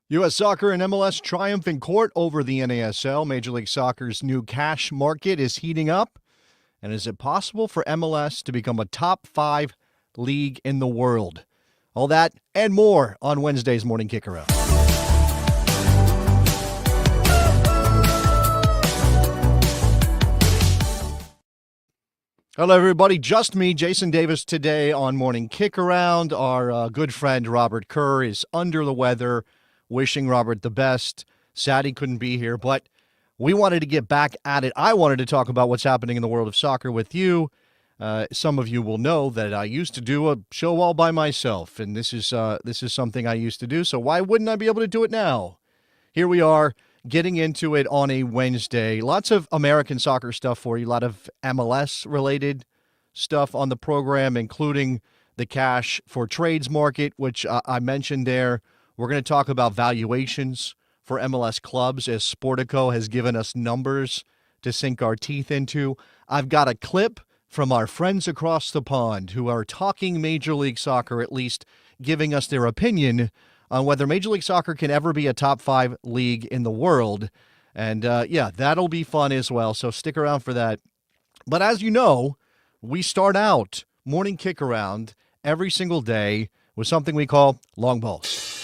U.S. Soccer and MLS triumph in court over the NASL. Major League Soccer's new cash market is heating up. And is it possible for MLS to become a top 5 league in the world? All that and more on Wednesday's Morning Kickaround. Hello, everybody. Just me, Jason Davis, today on Morning Kickaround. Our good friend Robert Kerr is under the weather. Wishing Robert the best. Sad he couldn't be here, but we wanted to get back at it. I wanted to talk about what's happening in the world of soccer with you. Some of you will know that I used to do a show all by myself, and this is something I used to do, so why wouldn't I be able to do it now? Here we are, getting into it on a Wednesday. Lots of American soccer stuff for you, a lot of MLS-related stuff on the program, including the cash for trades market, which I mentioned there. We're going to talk about valuations for MLS clubs as Sportico has given us numbers to sink our teeth into. I've got a clip from our friends across the pond who are talking Major League Soccer, at least giving us their opinion on whether Major League Soccer can ever be a top 5 league in the world. And that'll be fun as well, so stick around for that. But as you know, we start out Morning Kickaround every single day with something we call long balls.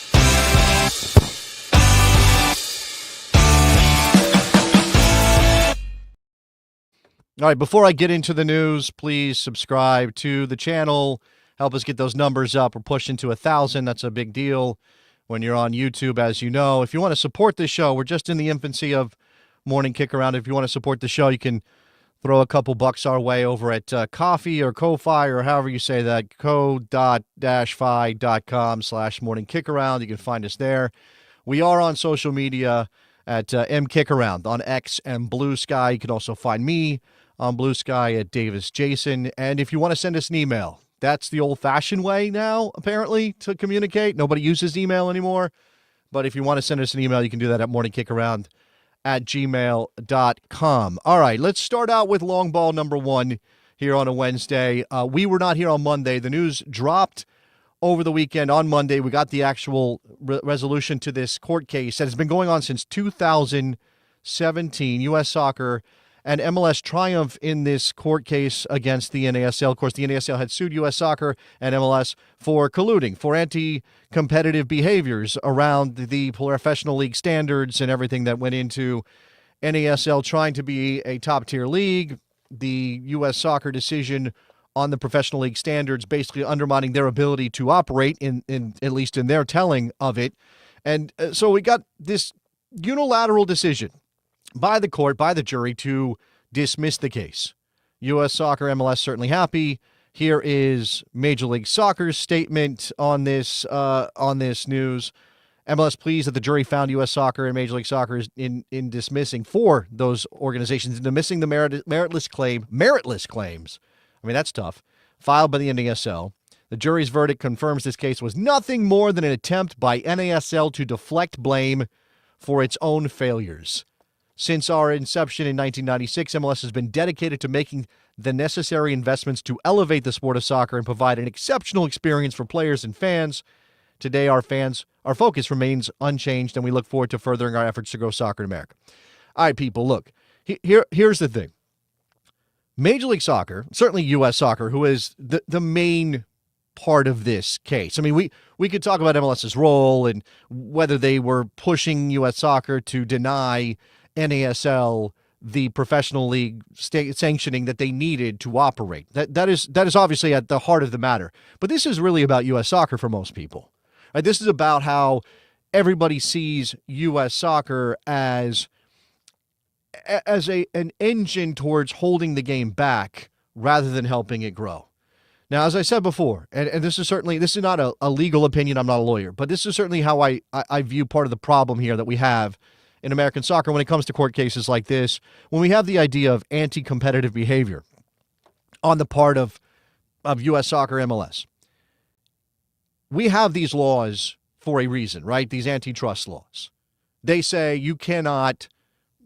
All right, before I get into the news, please subscribe to the channel. Help us get those numbers up. We're pushing to 1,000. That's a big deal when you're on YouTube, as you know. If you want to support this show, we're just in the infancy of Morning Kickaround. If you want to support the show, you can throw a couple bucks our way over at Coffee or Ko-Fi or however you say that, ko-fi.com/Morning Kickaround. You can find us there. We are on social media at MKickaround on X and Blue Sky. You can also find me on Blue Sky at Davis Jason. And if you want to send us an email, that's the old-fashioned way now, apparently, to communicate. Nobody uses email anymore. But if you want to send us an email, you can do that at morningkickaround@gmail.com. All right, let's start out with long ball number 1 here on a Wednesday. We were not here on Monday. The news dropped over the weekend. On Monday, we got the actual resolution to this court case that has been going on since 2017. U.S. Soccer and MLS triumph in this court case against the NASL. Of course, the NASL had sued U.S. Soccer and MLS for colluding, for anti-competitive behaviors around the professional league standards and everything that went into NASL trying to be a top-tier league. The U.S. Soccer decision on the professional league standards basically undermining their ability to operate, in at least in their telling of it. And so we got this unilateral decision by the court, by the jury, to dismiss the case. U.S. Soccer, MLS certainly happy. Here is Major League Soccer's statement on this news. MLS pleased that the jury found U.S. Soccer and Major League Soccer in dismissing, for those organizations, dismissing the meritless claims. I mean, that's tough. Filed by the NASL. The jury's verdict confirms this case was nothing more than an attempt by NASL to deflect blame for its own failures. Since our inception in 1996, MLS has been dedicated to making the necessary investments to elevate the sport of soccer and provide an exceptional experience for players and fans. Today, our focus remains unchanged, and we look forward to furthering our efforts to grow soccer in America. All right, people, look. Here's the thing. Major League Soccer, certainly U.S. Soccer, who is the main part of this case. I mean, we could talk about MLS's role and whether they were pushing U.S. Soccer to deny NASL the professional league sanctioning that they needed to operate. That is obviously at the heart of the matter. But this is really about U.S. Soccer for most people. Right? This is about how everybody sees U.S. Soccer as an engine towards holding the game back rather than helping it grow. Now, as I said before, and this is not a legal opinion, I'm not a lawyer, but this is certainly how I view part of the problem here that we have in American soccer when it comes to court cases like this, when we have the idea of anti-competitive behavior on the part of U.S. Soccer MLS. We have these laws for a reason, right? These antitrust laws. They say you cannot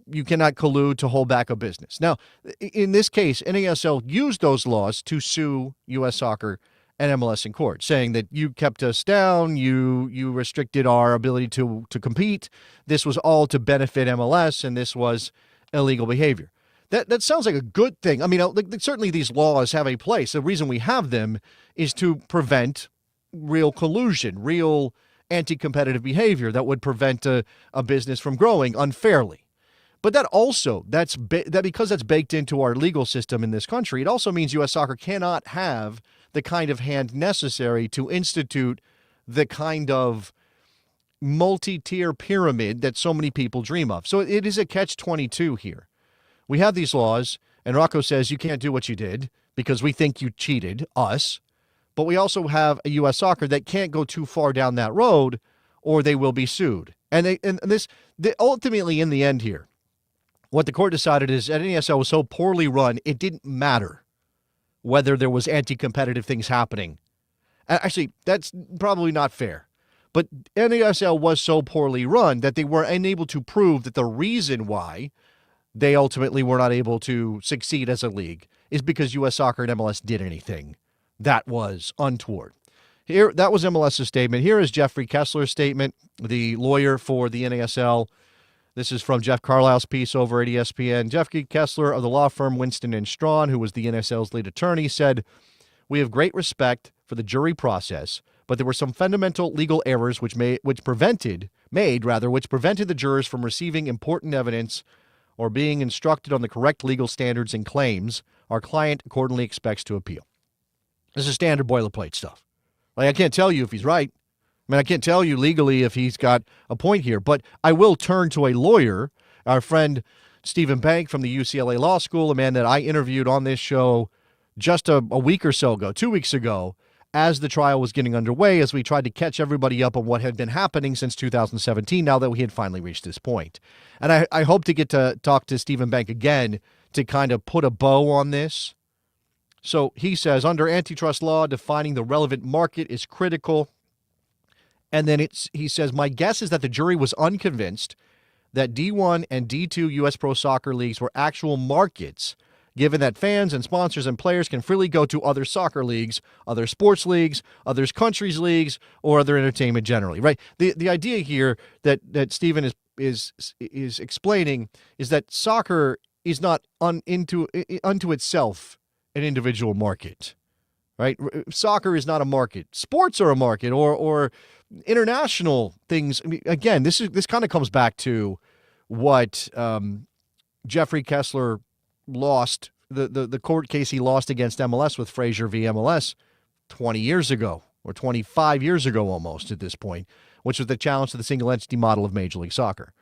collude to hold back a business. Now, in this case, NASL used those laws to sue U.S. Soccer and MLS in court, saying that you kept us down, you restricted our ability to compete. This was all to benefit MLS, and this was illegal behavior. That sounds like a good thing. I mean, certainly these laws have a place. The reason we have them is to prevent real collusion, real anti-competitive behavior that would prevent a business from growing unfairly. But that also, because that's baked into our legal system in this country, it also means U.S. Soccer cannot have the kind of hand necessary to institute the kind of multi-tier pyramid that so many people dream of. So it is a catch-22 here. We have these laws, and Rocco says you can't do what you did because we think you cheated us. But we also have a U.S. Soccer that can't go too far down that road or they will be sued. And ultimately, in the end here, what the court decided is that NASL was so poorly run, it didn't matter whether there was anti-competitive things happening. Actually, that's probably not fair. But NASL was so poorly run that they were unable to prove that the reason why they ultimately were not able to succeed as a league is because U.S. Soccer and MLS did anything that was untoward. Here, that was MLS's statement. Here is Jeffrey Kessler's statement, the lawyer for the NASL. This is from Jeff Carlisle's piece over at ESPN. Jeffrey Kessler of the law firm Winston & Strawn, who was the NASL's lead attorney, said, "We have great respect for the jury process, but there were some fundamental legal errors which prevented the jurors from receiving important evidence or being instructed on the correct legal standards and claims. Our client accordingly expects to appeal." This is standard boilerplate stuff. Like, I can't tell you if he's right. I mean, I can't tell you legally if he's got a point here, but I will turn to a lawyer, our friend Stephen Bank from the UCLA Law School, a man that I interviewed on this show just a week or so ago, 2 weeks ago, as the trial was getting underway, as we tried to catch everybody up on what had been happening since 2017, now that we had finally reached this point. And I hope to get to talk to Stephen Bank again to kind of put a bow on this. So he says, under antitrust law, defining the relevant market is critical. And then he says, my guess is that the jury was unconvinced that D1 and D2 U.S. Pro Soccer leagues were actual markets, given that fans and sponsors and players can freely go to other soccer leagues, other sports leagues, other countries' leagues, or other entertainment generally, right? The idea here that Stephen is explaining is that soccer is not unto itself an individual market, right? Soccer is not a market. Sports are a market, or international things. I mean, again, this kind of comes back to what Jeffrey Kessler lost, the court case he lost against MLS with Frazier v. MLS 20 years ago, or 25 years ago almost at this point, which was the challenge to the single entity model of Major League Soccer.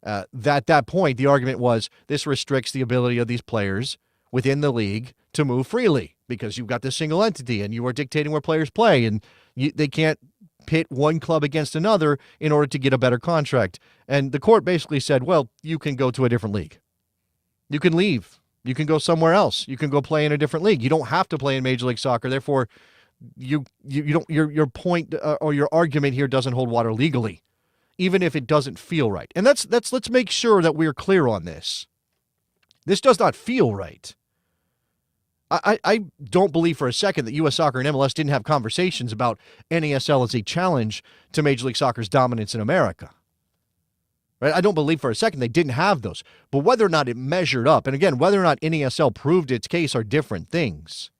At that point, the argument was this restricts the ability of these players within the league to move freely because you've got this single entity and you are dictating where players play, and they can't pit one club against another in order to get a better contract. And the court basically said, well, you can go to a different league. You can leave. You can go somewhere else. You can go play in a different league. You don't have to play in Major League Soccer. Therefore, you don't. Your point or your argument here doesn't hold water legally, even if it doesn't feel right. And let's make sure that we're clear on this. This does not feel right. I don't believe for a second that U.S. Soccer and MLS didn't have conversations about NASL as a challenge to Major League Soccer's dominance in America. Right? I don't believe for a second they didn't have those. But whether or not it measured up, and again, whether or not NASL proved its case are different things.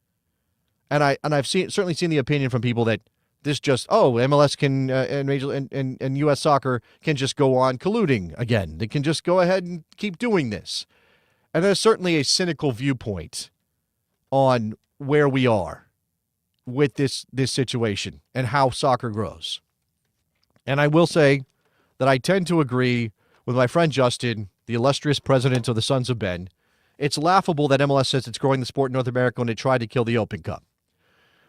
And I've certainly seen the opinion from people that this just, MLS can and U.S. Soccer can just go on colluding again. They can just go ahead and keep doing this. And there's certainly a cynical viewpoint on where we are with this situation and how soccer grows. And I will say that I tend to agree with my friend Justin, the illustrious president of the Sons of Ben. It's laughable that MLS says it's growing the sport in North America when it tried to kill the Open Cup.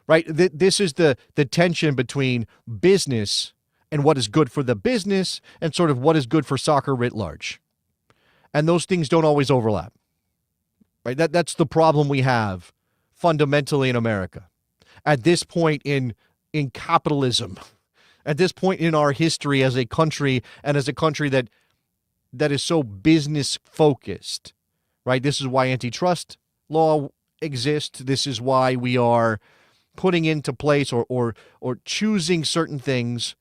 Right? This is the tension between business and what is good for the business and sort of what is good for soccer writ large. And those things don't always overlap. Right? That's the problem we have fundamentally in America. At this point in capitalism, at this point in our history as a country, and as a country that is so business focused, right? This is why antitrust law exists. This is why we are putting into place or choosing certain things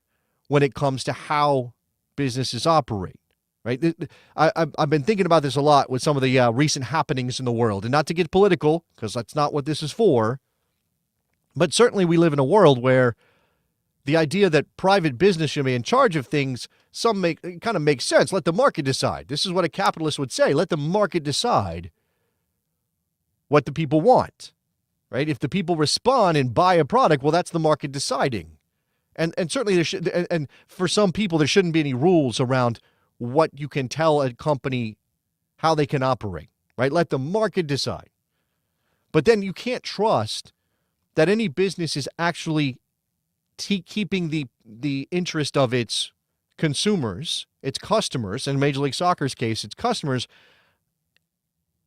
when it comes to how businesses operate, right? I've been thinking about this a lot with some of the recent happenings in the world, and not to get political, because that's not what this is for, but certainly we live in a world where the idea that private business should be in charge of things, it kind of makes sense. Let the market decide. This is what a capitalist would say. Let the market decide what the people want, right? If the people respond and buy a product, well, that's the market deciding. And certainly and for some people, there shouldn't be any rules around what you can tell a company how they can operate, right? Let the market decide. But then you can't trust that any business is actually keeping the interest of its consumers, its customers, in Major League Soccer's case, its customers,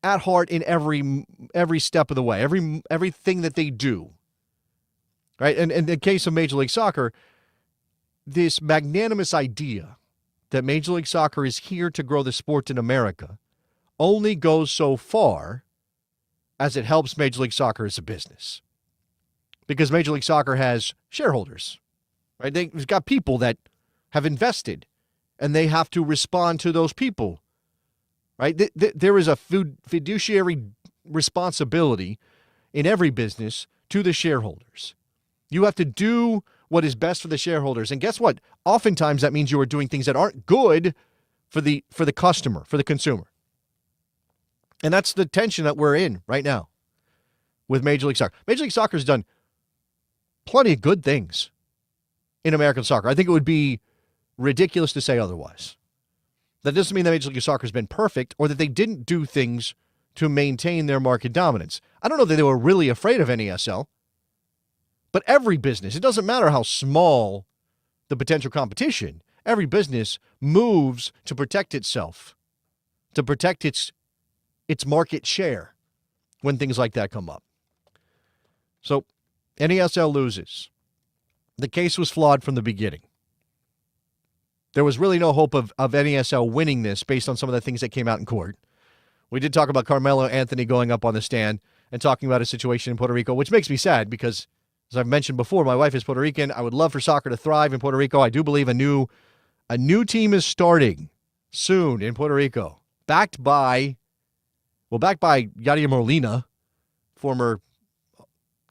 at heart in every step of the way, everything that they do, right? And in the case of Major League Soccer, this magnanimous idea that Major League Soccer is here to grow the sport in America only goes so far as it helps Major League Soccer as a business. Because Major League Soccer has shareholders, right? They've got people that have invested, and they have to respond to those people, right? There is a fiduciary responsibility in every business to the shareholders. You have to do what is best for the shareholders. And guess what? Oftentimes that means you are doing things that aren't good for the customer, for the consumer. And that's the tension that we're in right now with Major League Soccer. Major League Soccer has done plenty of good things in American soccer. I think it would be ridiculous to say otherwise. That doesn't mean that Major League Soccer has been perfect or that they didn't do things to maintain their market dominance. I don't know that they were really afraid of NASL, but every business, it doesn't matter how small the potential competition, every business moves to protect itself, to protect its market share when things like that come up. So NASL loses. The case was flawed from the beginning. There was really no hope of NASL winning this based on some of the things that came out in court. We did talk about Carmelo Anthony going up on the stand and talking about a situation in Puerto Rico, which makes me sad because, as I've mentioned before, my wife is Puerto Rican. I would love for soccer to thrive in Puerto Rico. I do believe a new team is starting soon in Puerto Rico, backed by Yadier Molina, former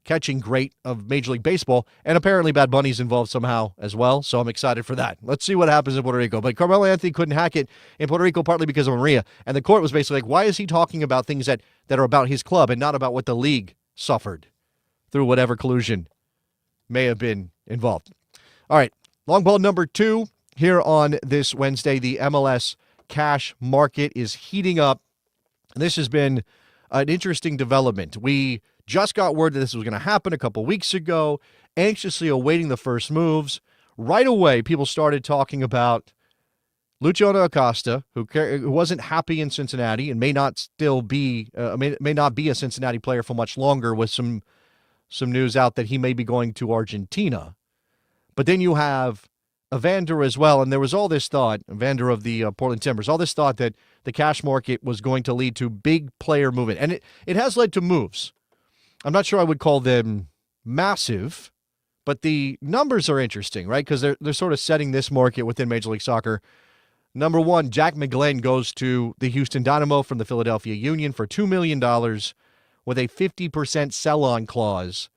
catching great of Major League Baseball, and apparently Bad Bunny's involved somehow as well, so I'm excited for that. Let's see what happens in Puerto Rico. But Carmelo Anthony couldn't hack it in Puerto Rico partly because of Maria, and the court was basically like, why is he talking about things that are about his club and not about what the league suffered through whatever collusion may have been involved? All right, long ball number 2 here on this Wednesday. The MLS cash market is heating up. This has been an interesting development. We just got word that this was going to happen a couple weeks ago, anxiously awaiting the first moves. Right away, people started talking about Luciano Acosta, who wasn't happy in Cincinnati and may not be a Cincinnati player for much longer, with some news out that he may be going to Argentina. But then you have Evander as well, and there was all this thought, Evander of the Portland Timbers, all this thought that the cash market was going to lead to big player movement. And it has led to moves. I'm not sure I would call them massive, but the numbers are interesting, right? Because they're sort of setting this market within Major League Soccer. Number 1, Jack McGlenn goes to the Houston Dynamo from the Philadelphia Union for $2 million with a 50% sell-on clause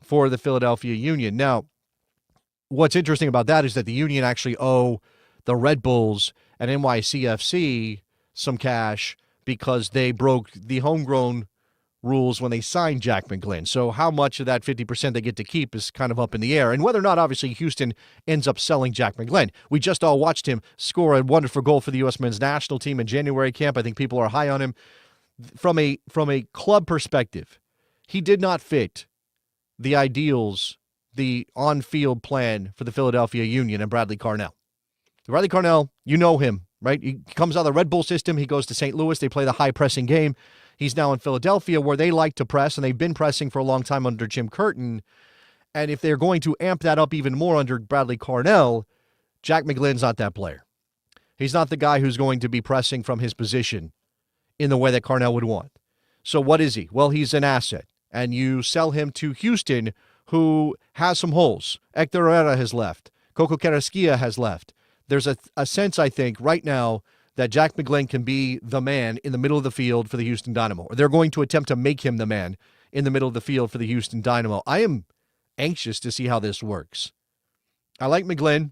for the Philadelphia Union. Now, what's interesting about that is that the Union actually owe the Red Bulls and NYCFC some cash because they broke the homegrown rules when they signed Jack McGlenn. So how much of that 50% they get to keep is kind of up in the air. And whether or not, obviously, Houston ends up selling Jack McGlenn. We just all watched him score a wonderful goal for the U.S. men's national team in January camp. I think people are high on him. From a club perspective, he did not fit the ideals, the on-field plan for the Philadelphia Union and Bradley Carnell. Bradley Carnell, you know him, right? He comes out of the Red Bull system. He goes to St. Louis. They play the high-pressing game. He's now in Philadelphia, where they like to press, and they've been pressing for a long time under Jim Curtin. And if they're going to amp that up even more under Bradley Carnell, Jack McGlynn's not that player. He's not the guy who's going to be pressing from his position in the way that Carnell would want. So what is he? Well, he's an asset. And you sell him to Houston, who has some holes. Hector Herrera has left. Coco Carrasquilla has left. There's a sense, I think, right now that Jack McGlynn can be the man in the middle of the field for the Houston Dynamo. Or they're going to attempt to make him the man in the middle of the field for the Houston Dynamo. I am anxious to see how this works. I like McGlynn.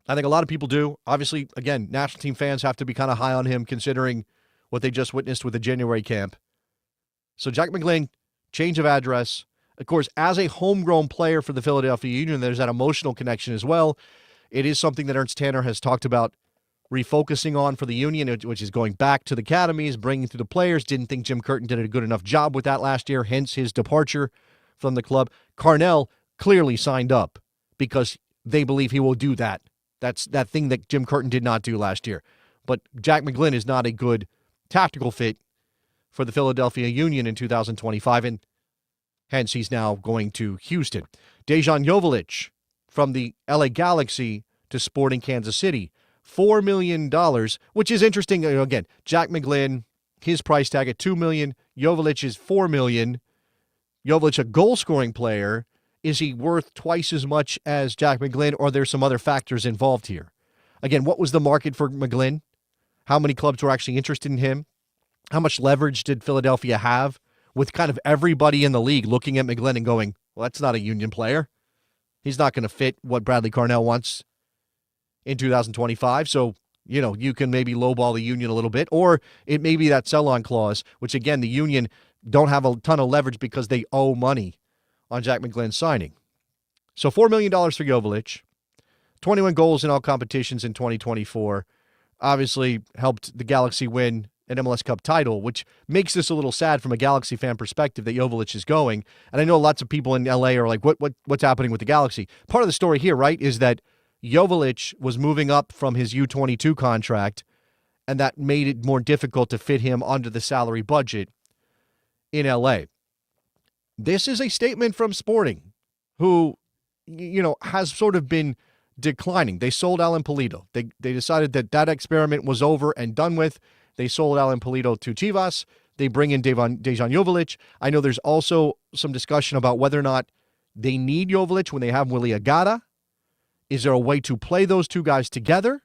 I think a lot of people do. Obviously, again, national team fans have to be kind of high on him considering what they just witnessed with the January camp. So Jack McGlynn, change of address. Of course, as a homegrown player for the Philadelphia Union, there's that emotional connection as well. It is something that Ernst Tanner has talked about refocusing on for the Union, which is going back to the academies, bringing through the players. Didn't think Jim Curtin did a good enough job with that last year, hence his departure from the club. Carnell clearly signed up because they believe he will do that. That's that thing that Jim Curtin did not do last year. But Jack McGlynn is not a good tactical fit for the Philadelphia Union in 2025, and hence he's now going to Houston. Dejan Joveljic from the LA Galaxy to Sporting Kansas City. $4 million, which is interesting. Again, Jack McGlynn, his price tag at $2 million. Joveljic is $4 million. Joveljic, a goal-scoring player. Is he worth twice as much as Jack McGlynn, or are there some other factors involved here? Again, what was the market for McGlynn? How many clubs were actually interested in him? How much leverage did Philadelphia have with kind of everybody in the league looking at McGlynn and going, well, that's not a Union player. He's not going to fit what Bradley Carnell wants in 2025. So, you can maybe lowball the Union a little bit, or it may be that sell-on clause, which, again, the Union don't have a ton of leverage because they owe money on Jack McGlynn's signing. So $4 million for Joveljic, 21 goals in all competitions in 2024, obviously helped the Galaxy win an MLS Cup title, which makes this a little sad from a Galaxy fan perspective that Joveljic is going. And I know lots of people in LA are like, what's happening with the Galaxy? Part of the story here, right, is that Joveljic was moving up from his U22 contract, and that made it more difficult to fit him under the salary budget in LA. This is a statement from Sporting, who, has sort of been declining. They sold Alan Pulido. They decided that experiment was over and done with. They sold Alan Pulido to Chivas. They bring in Dejan Joveljic. I know there's also some discussion about whether or not they need Joveljic when they have Willie Agada. Is there a way to play those two guys together?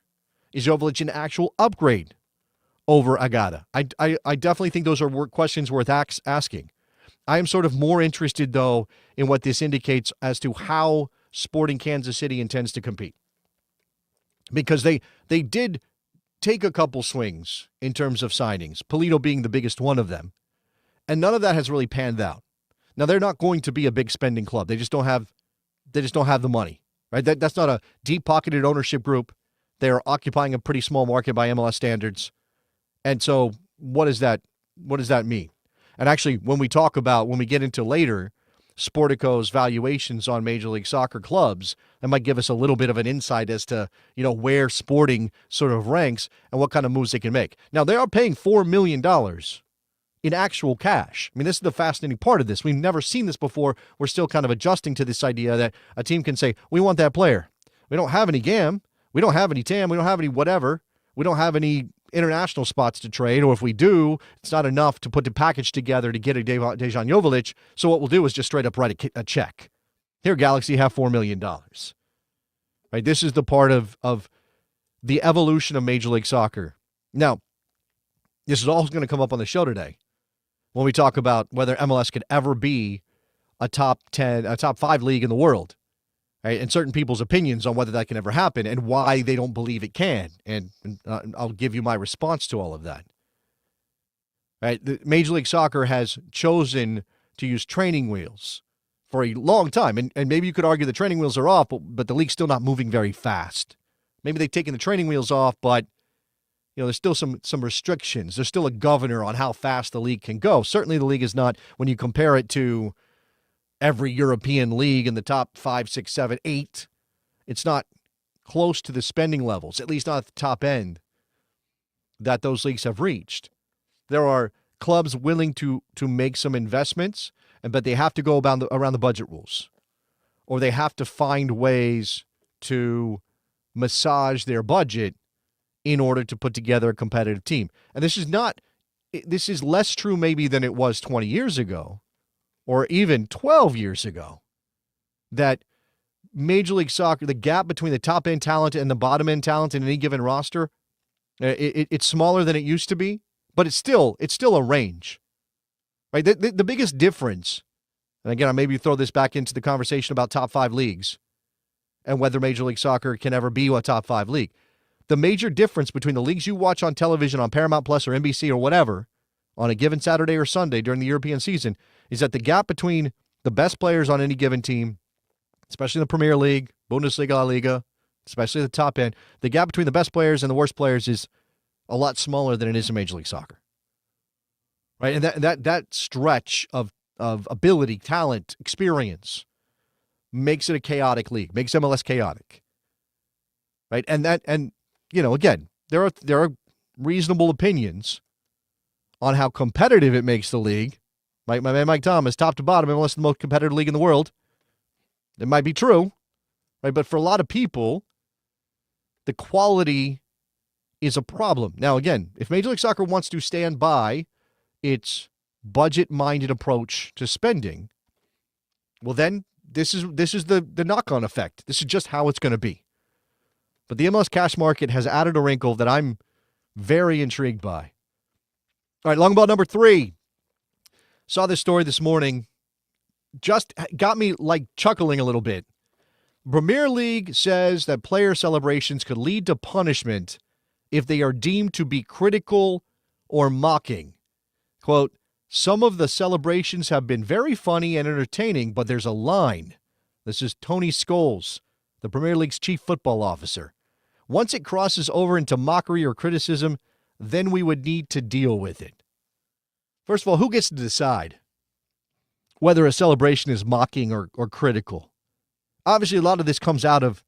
Is Joveljic an actual upgrade over Agada? I definitely think those are questions worth asking. I am sort of more interested, though, in what this indicates as to how Sporting Kansas City intends to compete. Because they did take a couple swings in terms of signings, Pulido being the biggest one of them, and none of that has really panned out. Now, they're not going to be a big spending club. They just don't have the money. Right? That's not a deep-pocketed ownership group. They're occupying a pretty small market by MLS standards. And so what does that mean? And actually, when we get into later Sportico's valuations on Major League Soccer clubs, that might give us a little bit of an insight as to, where Sporting sort of ranks and what kind of moves they can make. Now, they are paying $4 million in actual cash. I mean, this is the fascinating part of this. We've never seen this before. We're still kind of adjusting to this idea that a team can say, we want that player. We don't have any GAM. We don't have any TAM. We don't have any whatever. We don't have any international spots to trade, or if we do, it's not enough to put the package together to get a Dejan Joveljic. So what we'll do is just straight up write a check. Here, Galaxy, have $4 million. Right? This is the part of the evolution of Major League Soccer. Now, this is all going to come up on the show today when we talk about whether MLS could ever be a top 5 league in the world, right? And certain people's opinions on whether that can ever happen and why they don't believe it can. And I'll give you my response to all of that. Right? The Major League Soccer has chosen to use training wheels for a long time. And maybe you could argue the training wheels are off, but the league's still not moving very fast. Maybe they've taken the training wheels off, but there's still some restrictions. There's still a governor on how fast the league can go. Certainly the league is not, when you compare it to every European league in the top 5, 6, 7, 8, it's not close to the spending levels, at least not at the top end, that those leagues have reached. There are clubs willing to make some investments, but they have to go around the budget rules, or they have to find ways to massage their budget in order to put together a competitive team. And this is less true maybe than it was 20 years ago or even 12 years ago. that Major League Soccer, the gap between the top-end talent and the bottom-end talent in any given roster, it's smaller than it used to be, but it's still a range, right? The biggest difference, and again, I maybe throw this back into the conversation about top 5 leagues and whether Major League Soccer can ever be a top 5 league. The major difference between the leagues you watch on television on Paramount Plus or NBC or whatever on a given Saturday or Sunday during the European season is that the gap between the best players on any given team, especially in the Premier League, Bundesliga, La Liga, especially the top end, the gap between the best players and the worst players is a lot smaller than it is in Major League Soccer. Right? And that stretch of ability, talent, experience makes it a chaotic league, makes MLS chaotic. Right? And again, there are reasonable opinions on how competitive it makes the league. My man Mike Thomas, top to bottom, MLS the most competitive league in the world. It might be true, right? But for a lot of people, the quality is a problem. Now, again, if Major League Soccer wants to stand by its budget-minded approach to spending, well, then this is the knock-on effect. This is just how it's going to be. But the MLS cash market has added a wrinkle that I'm very intrigued by. All right, long ball number 3. Saw this story this morning. Just got me chuckling a little bit. Premier League says that player celebrations could lead to punishment if they are deemed to be critical or mocking. Quote, some of the celebrations have been very funny and entertaining, but there's a line. This is Tony Scholes, the Premier League's chief football officer. Once it crosses over into mockery or criticism, then we would need to deal with it. First of all, who gets to decide whether a celebration is mocking or critical? Obviously, a lot of this comes out of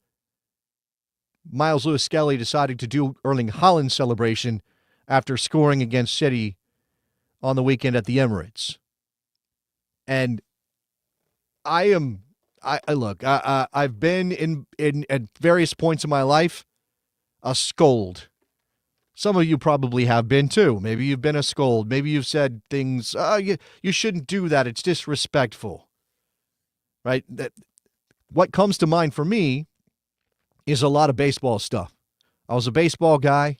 Miles Lewis-Skelly deciding to do Erling Haaland's celebration after scoring against City on the weekend at the Emirates. And I've been in at various points in my life a scold. Some of you probably have been too. Maybe you've been a scold. Maybe you've said things, you shouldn't do that. It's disrespectful. Right? What comes to mind for me is a lot of baseball stuff. I was a baseball guy.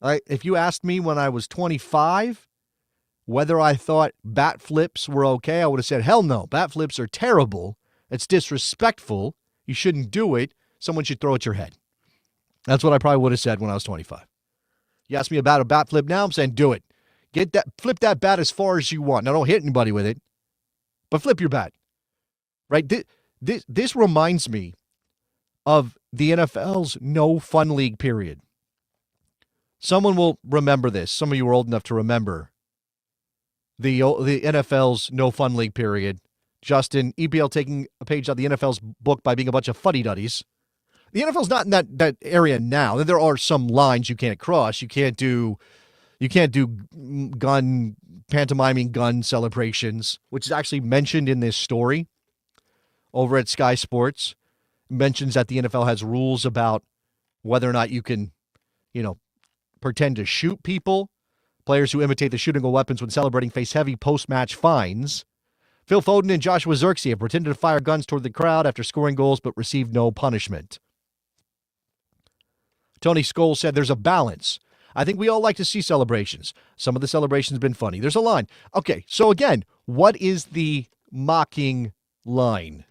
If you asked me when I was 25 whether I thought bat flips were okay, I would have said, hell no. Bat flips are terrible. It's disrespectful. You shouldn't do it. Someone should throw at your head. That's what I probably would have said when I was 25. You ask me about a bat flip now, I'm saying do it. Flip that bat as far as you want. Now, don't hit anybody with it, but flip your bat. Right? This reminds me of the NFL's no fun league period. Someone will remember this. Some of you are old enough to remember the NFL's no fun league period. Justin, EPL taking a page out of the NFL's book by being a bunch of fuddy-duddies. The NFL's not in that area now. There are some lines you can't cross. You can't do pantomiming gun celebrations, which is actually mentioned in this story over at Sky Sports. It mentions that the NFL has rules about whether or not you can, pretend to shoot people. Players who imitate the shooting of weapons when celebrating face heavy post-match fines. Phil Foden and Joshua Zirkzee have pretended to fire guns toward the crowd after scoring goals but received no punishment. Tony Scholes said there's a balance. I think we all like to see celebrations. Some of the celebrations have been funny. There's a line. Okay, so again, what is the mocking line?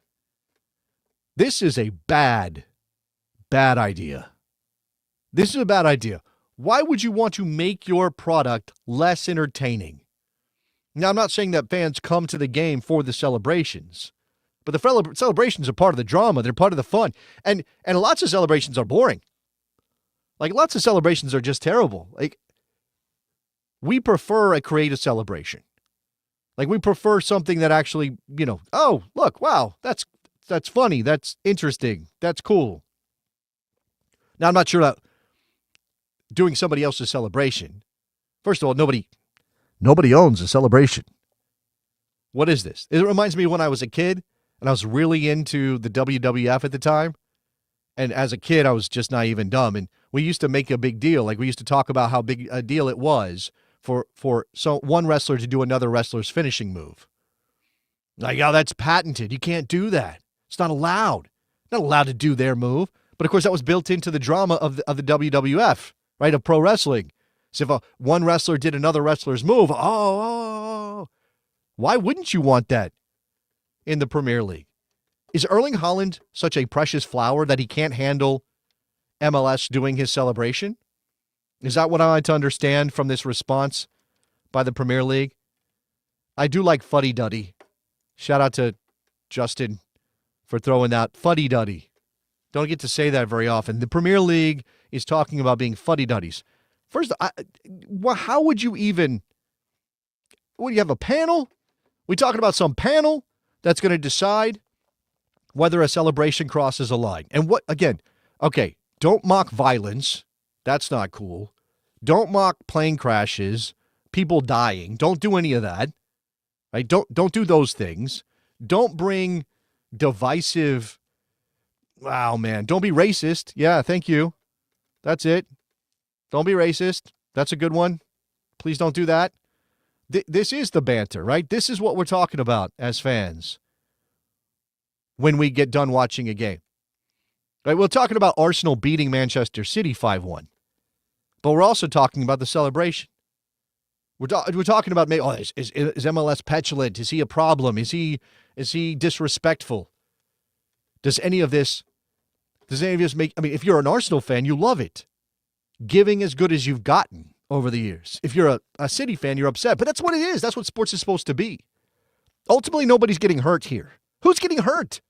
This is a bad idea. This is a bad idea. Why would you want to make your product less entertaining? Now, I'm not saying that fans come to the game for the celebrations, but the celebrations are part of the drama. They're part of the fun. And lots of celebrations are boring. Lots of celebrations are just terrible. We prefer a creative celebration. We prefer something that actually, oh, look, wow, that's funny. That's interesting. That's cool. Now, I'm not sure about doing somebody else's celebration. First of all, nobody owns a celebration. What is this? It reminds me when I was a kid and I was really into the WWF at the time. And as a kid, I was just naive and dumb. And we used to make a big deal. We used to talk about how big a deal it was for one wrestler to do another wrestler's finishing move. Oh, that's patented. You can't do that. It's not allowed. Not allowed to do their move. But of course, that was built into the drama of the WWF, right? Of pro wrestling. So if one wrestler did another wrestler's move, why wouldn't you want that in the Premier League? Is Erling Haaland such a precious flower that he can't handle MLS doing his celebration? Is that what I like to understand from this response by the Premier League? I do like fuddy-duddy. Shout out to Justin for throwing that fuddy-duddy. Don't get to say that very often. The Premier League is talking about being fuddy-duddies. First, how would you even... What, do you have a panel? We talking about some panel that's going to decide whether a celebration crosses a line. And what, again, okay, don't mock violence. That's not cool. Don't mock plane crashes, people dying. Don't do any of that. Right? Don't do those things. Don't bring divisive... Wow, man. Don't be racist. Yeah, thank you. That's it. Don't be racist. That's a good one. Please don't do that. This is the banter, right? This is what we're talking about as fans when we get done watching a game. Right? We're talking about Arsenal beating Manchester City 5-1. But we're also talking about the celebration. We're talking about, is MLS petulant? Is he a problem? Is he disrespectful? Does any of this make, if you're an Arsenal fan, you love it. Giving as good as you've gotten over the years. If you're a City fan, you're upset. But that's what it is. That's what sports is supposed to be. Ultimately, nobody's getting hurt here. Who's getting hurt?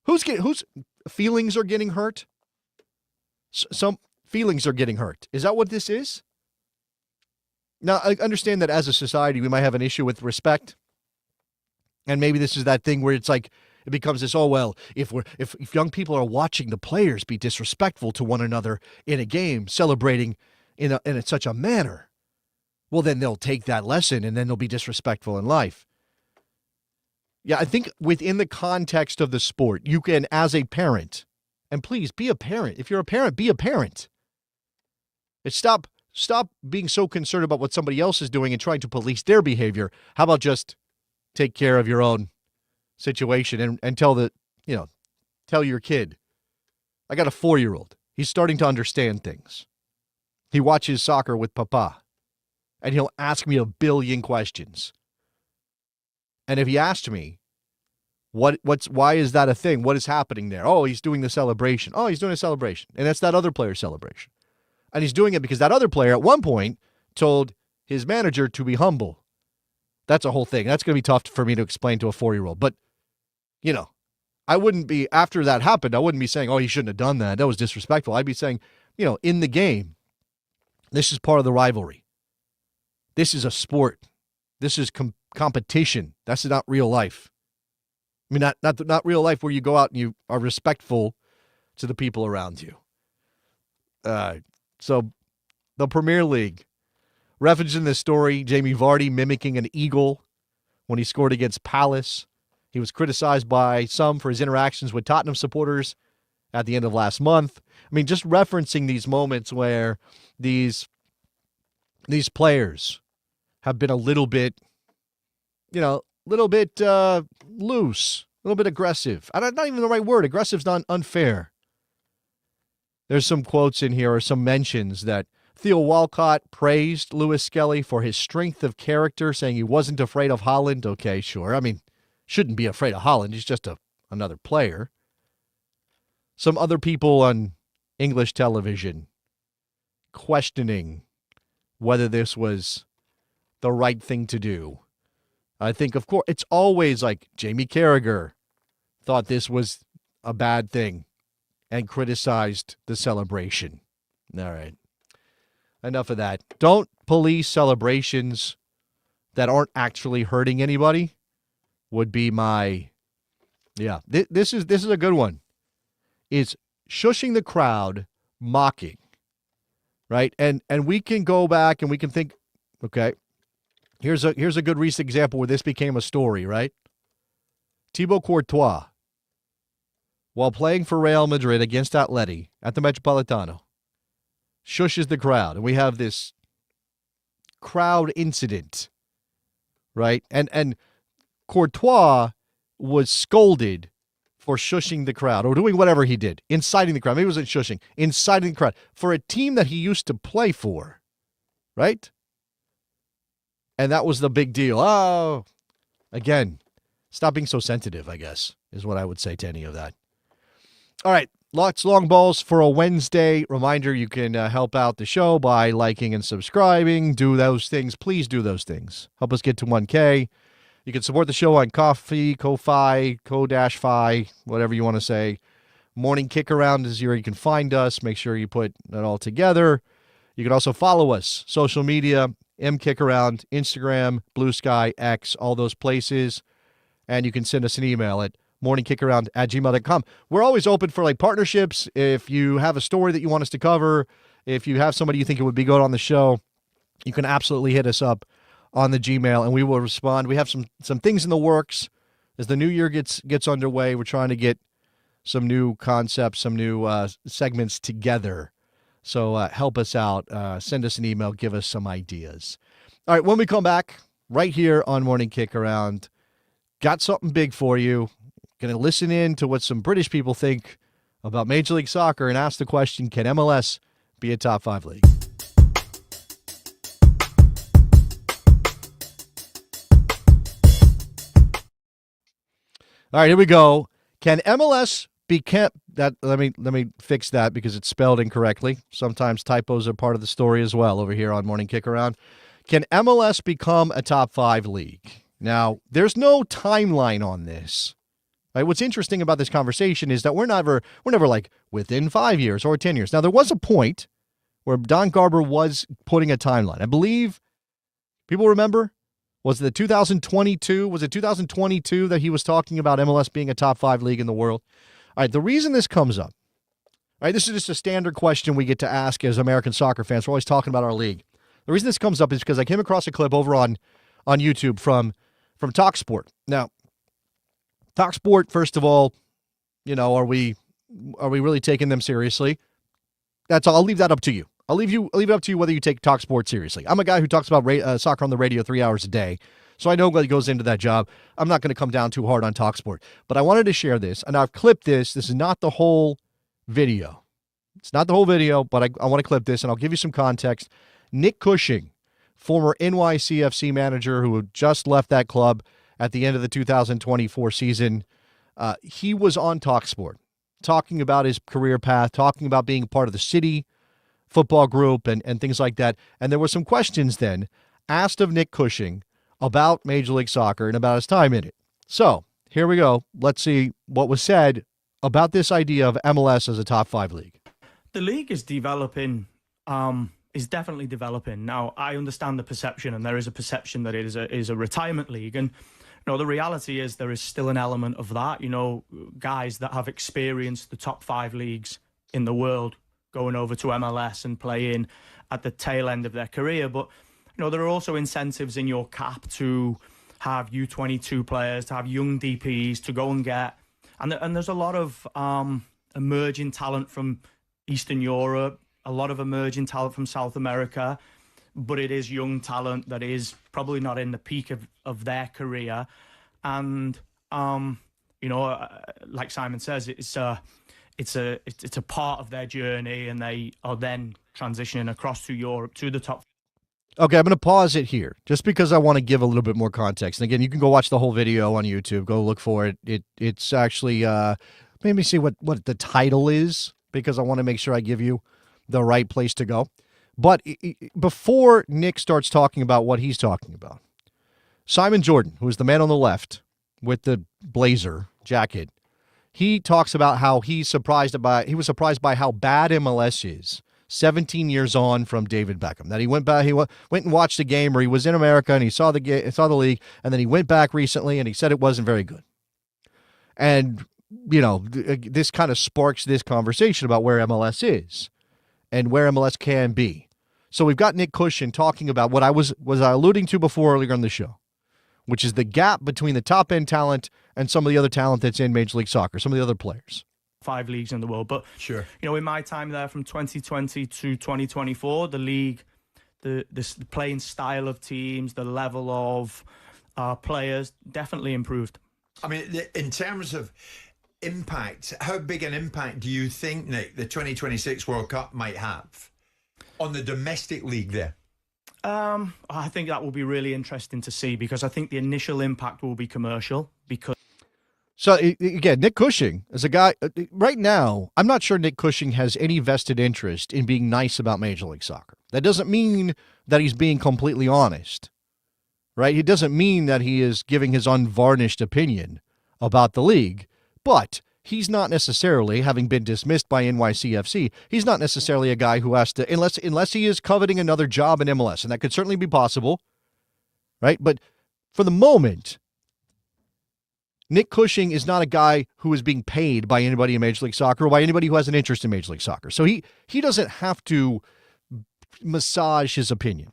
Whose feelings are getting hurt? Some feelings are getting hurt. Is that what this is? Now, I understand that as a society, we might have an issue with respect. And maybe this is that thing where it's like, it becomes this, if young people are watching the players be disrespectful to one another in a game, celebrating in such a manner, well, then they'll take that lesson and then they'll be disrespectful in life. Yeah, I think within the context of the sport, you can, as a parent, and please be a parent. If you're a parent, be a parent. Stop being so concerned about what somebody else is doing and trying to police their behavior. How about just take care of your own situation and tell your kid. I got a 4-year-old. He's starting to understand things. He watches soccer with Papa, and he'll ask me 1 billion questions. And if he asked me, why is that a thing? What is happening there? Oh, he's doing the celebration. Oh, he's doing a celebration. And that's that other player's celebration. And he's doing it because that other player at one point told his manager to be humble. That's a whole thing. That's going to be tough for me to explain to a 4-year-old. But, I wouldn't be, after that happened, I wouldn't be saying, oh, he shouldn't have done that. That was disrespectful. I'd be saying, in the game, this is part of the rivalry. This is a sport. This is competition. That's not real life. I mean, not real life where you go out and you are respectful to the people around you. So the Premier League, reference in this story, Jamie Vardy mimicking an eagle when he scored against Palace. He was criticized by some for his interactions with Tottenham supporters at the end of last month. I mean, just referencing these moments where these players have been a little bit, loose, a little bit aggressive. Not even the right word. Aggressive's not unfair. There's some quotes in here or some mentions that Theo Walcott praised Lewis Skelly for his strength of character, saying he wasn't afraid of Haaland. Okay, sure. I mean, shouldn't be afraid of Haaland. He's just another player. Some other people on English television questioning whether this was the right thing to do. I think, of course, it's always like Jamie Carragher thought this was a bad thing and criticized the celebration. All right. Enough of that. Don't police celebrations that aren't actually hurting anybody would be my, This is a good one. It's shushing the crowd, mocking, right? And we can go back and we can think, okay, here's a good recent example where this became a story, right? Thibaut Courtois, while playing for Real Madrid against Atleti at the Metropolitano, shushes the crowd. And we have this crowd incident, right? And Courtois was scolded for shushing the crowd or doing whatever he did, inciting the crowd. Maybe it wasn't shushing, inciting the crowd for a team that he used to play for, right? And that was the big deal. Oh, again, stop being so sensitive, I guess, is what I would say to any of that. All right, lots long balls for a Wednesday. Reminder, you can help out the show by liking and subscribing. Do those things. Please do those things. Help us get to 1K. You can support the show on Ko-fi, Ko-Fi, whatever you want to say. Morning Kickaround is where you can find us. Make sure you put it all together. You can also follow us. Social media, Kickaround, Instagram, Blue Sky, X, all those places. And you can send us an email at morningkickaround@gmail.com. We're always open for partnerships. If you have a story that you want us to cover, if you have somebody you think it would be good on the show, you can absolutely hit us up on the Gmail, and we will respond. We have some things in the works as the new year gets underway. We're trying to get some new concepts, some new segments together. So help us out. Send us an email. Give us some ideas. All right, when we come back, right here on Morning Kickaround, got something big for you. Going to listen in to what some British people think about Major League Soccer and ask the question, can MLS be a top 5 league? All right, here we go. Can MLS be kept? Let me fix that because it's spelled incorrectly. Sometimes typos are part of the story as well over here on Morning Kickaround. Can MLS become a top 5 league? Now, there's no timeline on this. Right? What's interesting about this conversation is that we're never within 5 years or 10 years. Now, there was a point where Don Garber was putting a timeline. I believe people remember. Was it 2022? Was it 2022 that he was talking about MLS being a top 5 league in the world? All right, the reason this comes up, all right, this is just a standard question we get to ask as American soccer fans. We're always talking about our league. The reason this comes up is because I came across a clip over on YouTube from TalkSport. Now, TalkSport, first of all, are we really taking them seriously? That's all. I'll leave that up to you. I'll leave it up to you whether you take TalkSport seriously. I'm a guy who talks about soccer on the radio 3 hours a day, so I know what goes into that job. I'm not going to come down too hard on TalkSport. But I wanted to share this, and I've clipped this. This is not the whole video. It's not the whole video, but I want to clip this, and I'll give you some context. Nick Cushing, former NYCFC manager who had just left that club at the end of the 2024 season, he was on TalkSport talking about his career path, talking about being part of the City football group and things like that. And there were some questions then asked of Nick Cushing about Major League Soccer and about his time in it. So here we go. Let's see what was said about this idea of MLS as a top 5 league. The league is developing, is definitely developing. Now, I understand the perception, and there is a perception that it is a retirement league. And the reality is there is still an element of that. Guys that have experienced the top 5 leagues in the world going over to MLS and playing at the tail end of their career. But, there are also incentives in your cap to have U22 players, to have young DPs, to go and get... And there's a lot of emerging talent from Eastern Europe, a lot of emerging talent from South America, but it is young talent that is probably not in the peak of their career. And, like Simon says, it's a part of their journey, and they are then transitioning across to Europe, to the top. Okay, I'm going to pause it here just because I want to give a little bit more context. And again, you can go watch the whole video on YouTube. Go look for it. It's actually, let me see what the title is, because I want to make sure I give you the right place to go. But before Nick starts talking about what he's talking about, Simon Jordan, who is the man on the left with the blazer jacket, he talks about how he was surprised by how bad MLS is 17 years on from David Beckham. That he went and watched a game, or he was in America and he saw the league, and then he went back recently and he said it wasn't very good. And this kind of sparks this conversation about where MLS is and where MLS can be. So we've got Nick Cushing talking about what I was alluding to before earlier on the show, which is the gap between the top-end talent and some of the other talent that's in Major League Soccer, some of the other players. 5 leagues in the world. But, sure, in my time there from 2020 to 2024, the league, the playing style of teams, the level of players definitely improved. I mean, in terms of impact, how big an impact do you think, Nick, the 2026 World Cup might have on the domestic league there? I think that will be really interesting to see, because I think the initial impact will be commercial. Because So again, Nick Cushing is a guy right now. I'm not sure Nick Cushing has any vested interest in being nice about Major League Soccer. That doesn't mean that he's being completely honest, right? It doesn't mean that he is giving his unvarnished opinion about the league, but he's not necessarily, having been dismissed by NYCFC, he's not necessarily a guy who has to, unless he is coveting another job in MLS, and that could certainly be possible, right? But for the moment, Nick Cushing is not a guy who is being paid by anybody in Major League Soccer or by anybody who has an interest in Major League Soccer. So he doesn't have to massage his opinion.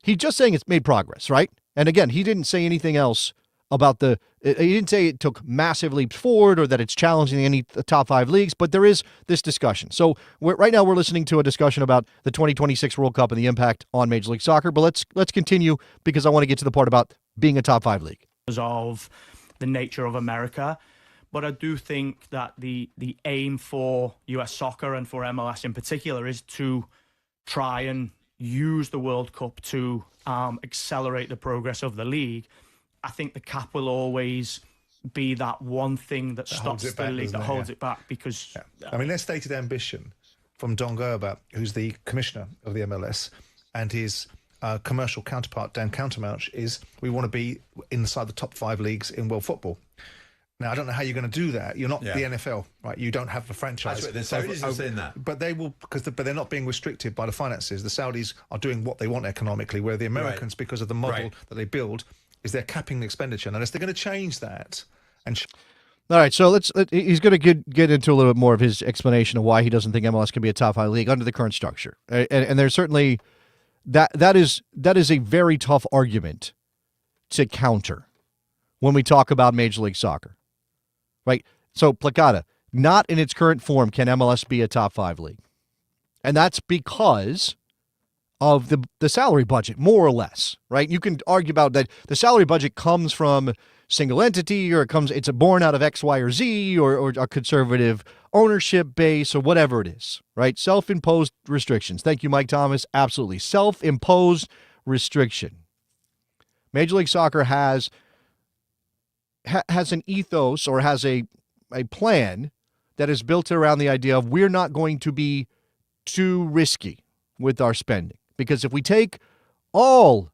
He's just saying it's made progress, right? And again, he didn't say anything else about he didn't say it took massive leaps forward or that it's challenging any top 5 leagues, but there is this discussion. So right now we're listening to a discussion about the 2026 World Cup and the impact on Major League Soccer, but let's continue, because I want to get to the part about being a top 5 league. Of the nature of America. But I do think that the aim for US soccer and for MLS in particular is to try and use the World Cup to accelerate the progress of the league. I think the cap will always be that one thing that stops the league, that holds it back, because... Yeah. I mean, their stated ambition from Don Gerber, who's the commissioner of the MLS, and his commercial counterpart, Dan Countermarch, is we want to be inside the top 5 leagues in world football. Now, I don't know how you're going to do that. You're not the NFL, right? You don't have the franchise. That's right. The Saudis are saying that. But they will, but they're not being restricted by the finances. The Saudis are doing what they want economically, where the Americans, because of the model that they build, is they're capping the expenditure. Unless they're going to change that. All right, so he's going to get into a little bit more of his explanation of why he doesn't think MLS can be a top 5 league under the current structure. And there's certainly that is a very tough argument to counter when we talk about Major League Soccer. Right? So, Placata, not in its current form can MLS be a top 5 league. And that's because of the salary budget, more or less, right? You can argue about that the salary budget comes from single entity, or it's born out of X, Y, or Z, or a conservative ownership base, or whatever it is, right? Self-imposed restrictions. Thank you, Mike Thomas. Absolutely. Self-imposed restriction. Major League Soccer has an ethos, or has a plan that is built around the idea of we're not going to be too risky with our spending. Because if we take all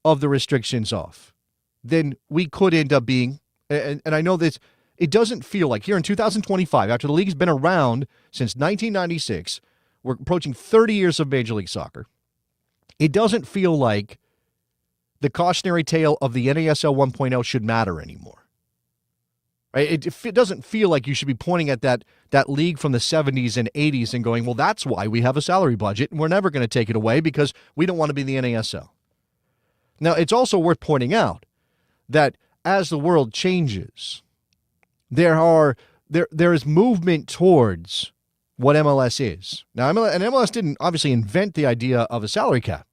of the restrictions off, then we could end up being, and I know this, it doesn't feel like here in 2025, after the league's been around since 1996, we're approaching 30 years of Major League Soccer, it doesn't feel like the cautionary tale of the NASL 1.0 should matter anymore. Right? It doesn't feel like you should be pointing at that league from the 70s and 80s and going, well, that's why we have a salary budget, and we're never going to take it away because we don't want to be the NASL. Now, it's also worth pointing out that as the world changes, there is movement towards what MLS is. Now, MLS didn't obviously invent the idea of a salary cap.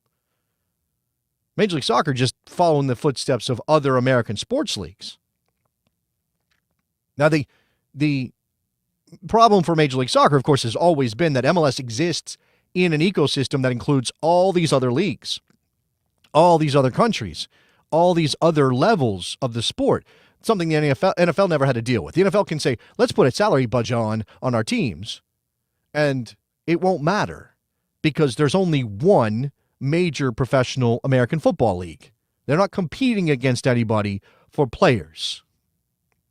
Major League Soccer just following the footsteps of other American sports leagues. Now, the problem for Major League Soccer, of course, has always been that MLS exists in an ecosystem that includes all these other leagues, all these other countries, all these other levels of the sport, something the NFL never had to deal with. The NFL can say, let's put a salary budget on our teams, and it won't matter because there's only one major professional American football league. They're not competing against anybody for players.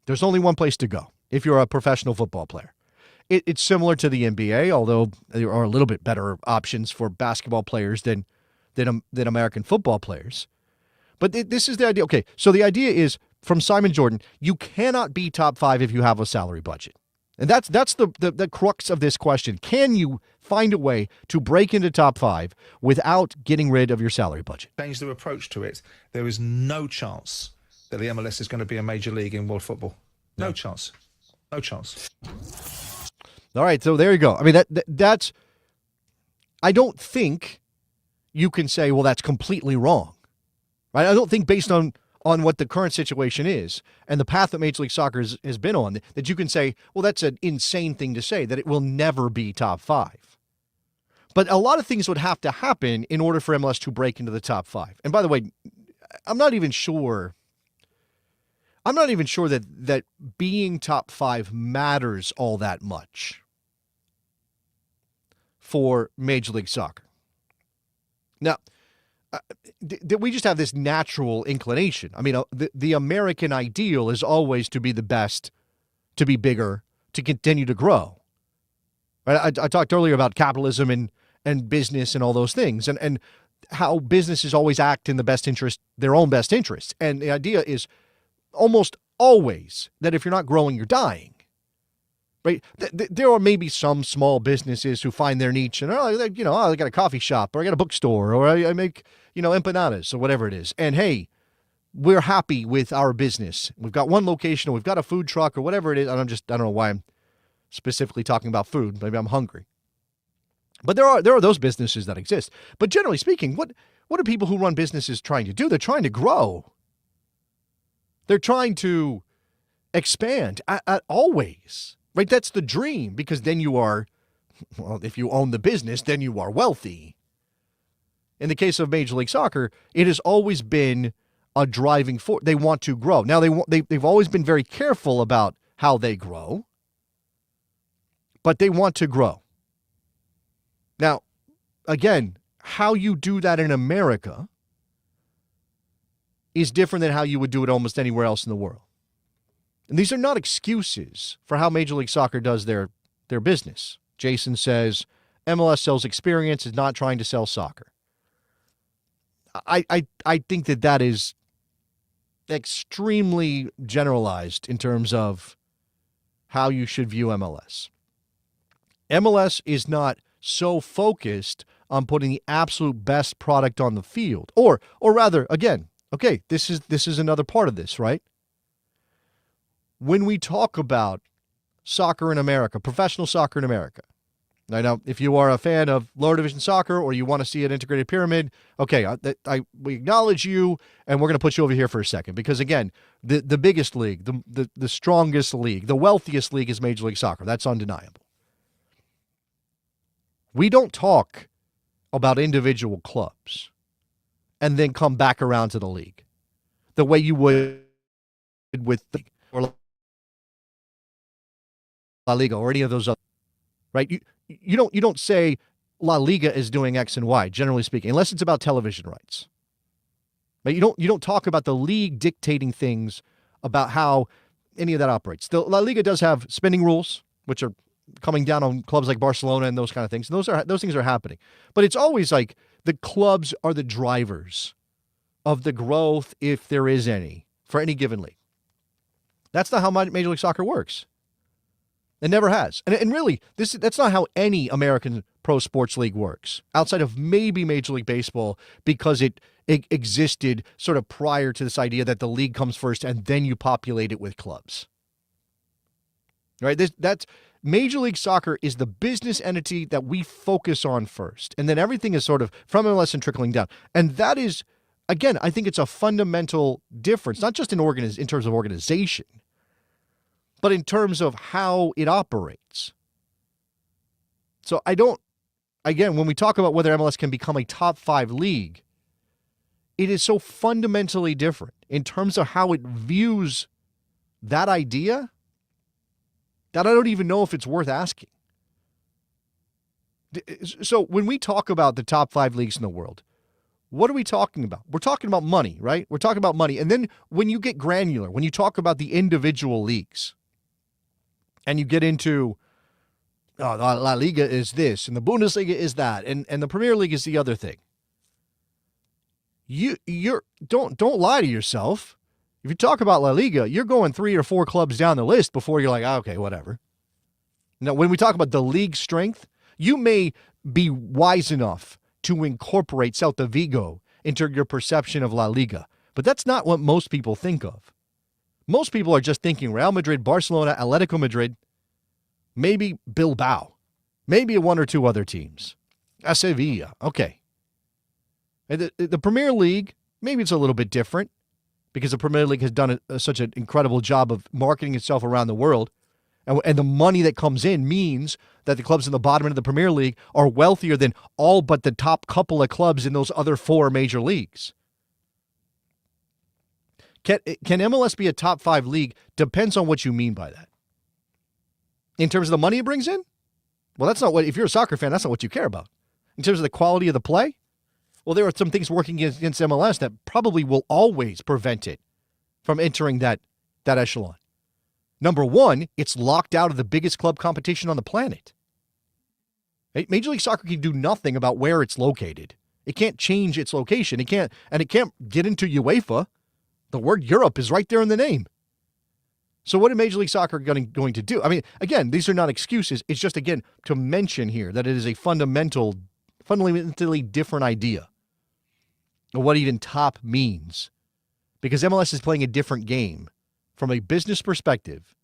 There's only one place to go if you're a professional football player. It's similar to the NBA, although there are a little bit better options for basketball players than American football players. But this is the idea. Okay, so the idea is, from Simon Jordan, you cannot be top 5 if you have a salary budget. And that's the crux of this question. Can you find a way to break into top 5 without getting rid of your salary budget? Change their approach to it. There is no chance that the MLS is going to be a major league in world football. No chance. No chance. All right, so there you go. I mean, that's... I don't think you can say, well, that's completely wrong. Right? I don't think based on on what the current situation is and the path that Major League Soccer has been on, that you can say, well, that's an insane thing to say, that it will never be top 5. But a lot of things would have to happen in order for MLS to break into the top 5. And by the way, I'm not even sure that being top 5 matters all that much for Major League Soccer. Now, we just have this natural inclination. I mean, the American ideal is always to be the best, to be bigger, to continue to grow. Right? I talked earlier about capitalism and business and all those things, and how businesses always act in the best interest, their own best interest. And the idea is almost always that if you're not growing, you're dying. Right? There are maybe some small businesses who find their niche and, I got a coffee shop, or I got a bookstore, or I make, empanadas, or whatever it is. And hey, we're happy with our business. We've got one location, or we've got a food truck, or whatever it is. And I don't know why I'm specifically talking about food. Maybe I'm hungry. But there are those businesses that exist. But generally speaking, what are people who run businesses trying to do? They're trying to grow. They're trying to expand at always. Right? That's the dream, because then you are, well, if you own the business, then you are wealthy. In the case of Major League Soccer, it has always been a driving force. They want to grow. Now, they've always been very careful about how they grow, but they want to grow. Now, again, how you do that in America is different than how you would do it almost anywhere else in the world. And these are not excuses for how Major League Soccer does their business. Jason says MLS sells experience, is not trying to sell soccer. I think that is extremely generalized in terms of how you should view MLS. MLS is not so focused on putting the absolute best product on the field. Or rather, again, okay, this is another part of this, right? When we talk about soccer in America, professional soccer in America, I know if you are a fan of lower division soccer or you want to see an integrated pyramid, okay, we acknowledge you, and we're going to put you over here for a second, because again, the biggest league, the strongest league, the wealthiest league is Major League Soccer. That's undeniable. We don't talk about individual clubs and then come back around to the league the way you would with the or La Liga or any of those other, right? You don't say La Liga is doing X and Y, generally speaking, unless it's about television rights. But you don't talk about the league dictating things about how any of that operates. The La Liga does have spending rules, which are coming down on clubs like Barcelona and those kind of things. And those things are happening. But it's always like the clubs are the drivers of the growth, if there is any, for any given league. That's not how Major League Soccer works. It never has. And really, that's not how any American pro sports league works, outside of maybe Major League Baseball, because it existed sort of prior to this idea that the league comes first and then you populate it with clubs. Right? That's Major League Soccer is the business entity that we focus on first. And then everything is sort of from MLS and trickling down. And that is, again, I think it's a fundamental difference, not just in terms of organization, but in terms of how it operates. So when we talk about whether MLS can become a top 5 league, it is so fundamentally different in terms of how it views that idea that I don't even know if it's worth asking. So when we talk about the top 5 leagues in the world, what are we talking about? We're talking about money, right? We're talking about money. And then when you get granular, when you talk about the individual leagues, and you get into La Liga is this, and the Bundesliga is that, and the Premier League is the other thing. Don't lie to yourself. If you talk about La Liga, you're going 3 or 4 clubs down the list before you're like, okay, whatever. Now, when we talk about the league strength, you may be wise enough to incorporate Celta Vigo into your perception of La Liga, but that's not what most people think of. Most people are just thinking Real Madrid, Barcelona, Atletico Madrid, maybe Bilbao, maybe 1 or 2 other teams. Sevilla, okay. And the Premier League, maybe it's a little bit different. because the Premier League has done such an incredible job of marketing itself around the world. And the money that comes in means that the clubs in the bottom end of the Premier League are wealthier than all but the top couple of clubs in those other 4 major leagues. Can MLS be a top 5 league? Depends on what you mean by that. In terms of the money it brings in? Well, that's not what, if you're a soccer fan, that's not what you care about. In terms of the quality of the play? Well, there are some things working against MLS that probably will always prevent it from entering that echelon. Number one, it's locked out of the biggest club competition on the planet. Major League Soccer can do nothing about where it's located. It can't change its location. It can't get into UEFA. The word Europe is right there in the name. So what is Major League Soccer going to do? I mean, again, these are not excuses. It's just, again, to mention here that it is a fundamentally different idea of what even top means. Because MLS is playing a different game from a business perspective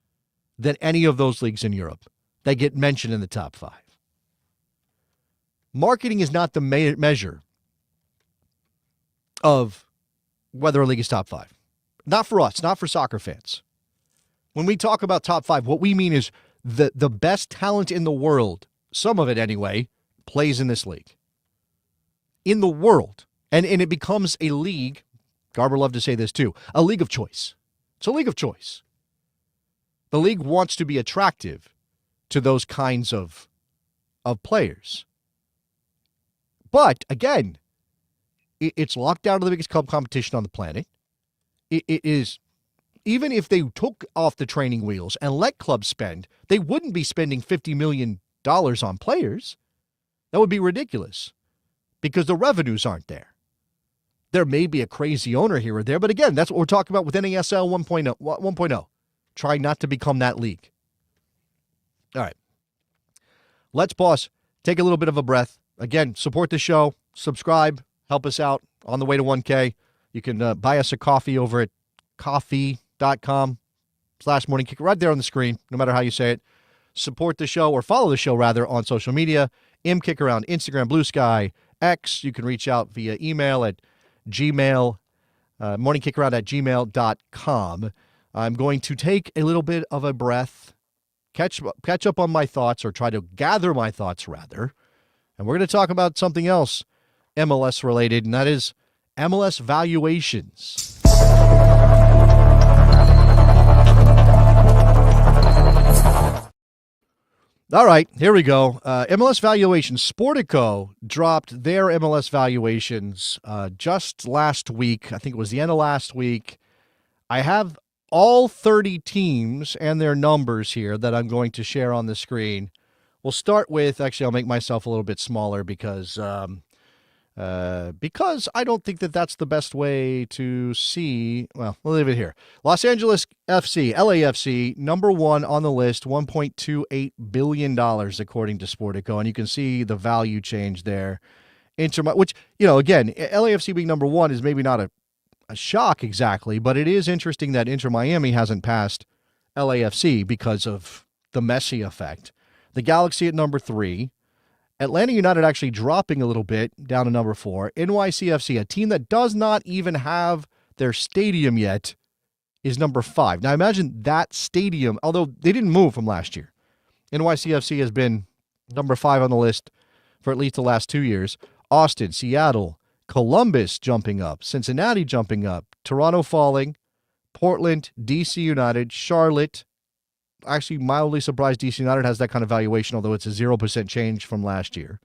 than any of those leagues in Europe that get mentioned in the top 5. Marketing is not the measure of whether a league is top 5. Not for us, not for soccer fans. When we talk about top 5, what we mean is the best talent in the world, some of it anyway, plays in this league. In the world. And it becomes a league, Garber loved to say this too, a league of choice. It's a league of choice. The league wants to be attractive to those kinds of players. But, again, it's locked out of the biggest club competition on the planet. It is, even if they took off the training wheels and let clubs spend, they wouldn't be spending $50 million on players. That would be ridiculous because the revenues aren't there. There may be a crazy owner here or there, but again, that's what we're talking about with NASL 1.0. Try not to become that league. All right. Let's pause. Take a little bit of a breath. Again, support the show. Subscribe. Help us out on the way to 1K. You can buy us a coffee over at coffee.com/Morning Kickaround, right there on the screen, no matter how you say it. Support the show, or follow the show, rather, on social media. Kickaround, Instagram, Blue Sky, X. You can reach out via email at Gmail, morningkickaround@gmail.com. I'm going to take a little bit of a breath, catch up on my thoughts, or try to gather my thoughts, rather. And we're going to talk about something else MLS related, and that is MLS valuations. All right, here we go. MLS valuations. Sportico dropped their MLS valuations just last week. I think it was the end of last week. I have all 30 teams and their numbers here that I'm going to share on the screen. We'll start with, actually, I'll make myself a little bit smaller because I don't think that that's the best way to see. Well, we'll leave it here. Los Angeles FC, LAFC, number 1 on the list, $1.28 billion, according to Sportico. And you can see the value change there. Which, again, LAFC being number 1 is maybe not a shock exactly, but it is interesting that Inter Miami hasn't passed LAFC because of the Messi effect. The Galaxy at number 3. Atlanta United actually dropping a little bit down to number 4. NYCFC, a team that does not even have their stadium yet, is number 5. Now imagine that stadium, although they didn't move from last year. NYCFC has been number 5 on the list for at least the last 2 years. Austin, Seattle, Columbus jumping up, Cincinnati jumping up, Toronto falling, Portland, DC United, Charlotte. Actually, mildly surprised DC United has that kind of valuation, although it's a 0% change from last year.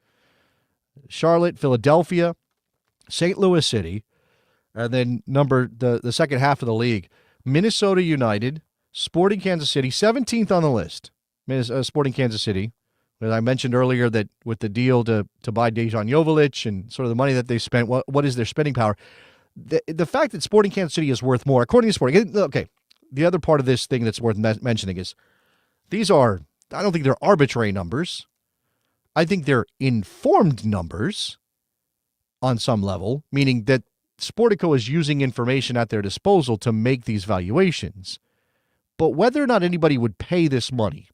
Charlotte, Philadelphia, St. Louis City, and then the second half of the league, Minnesota United, Sporting Kansas City, 17th on the list. Sporting Kansas City. As I mentioned earlier, that with the deal to buy Dejan Joveljic and sort of the money that they spent, what is their spending power? The fact that Sporting Kansas City is worth more, according to Sporting, okay, the other part of this thing that's worth mentioning is I don't think they're arbitrary numbers. I think they're informed numbers on some level, meaning that Sportico is using information at their disposal to make these valuations. But whether or not anybody would pay this money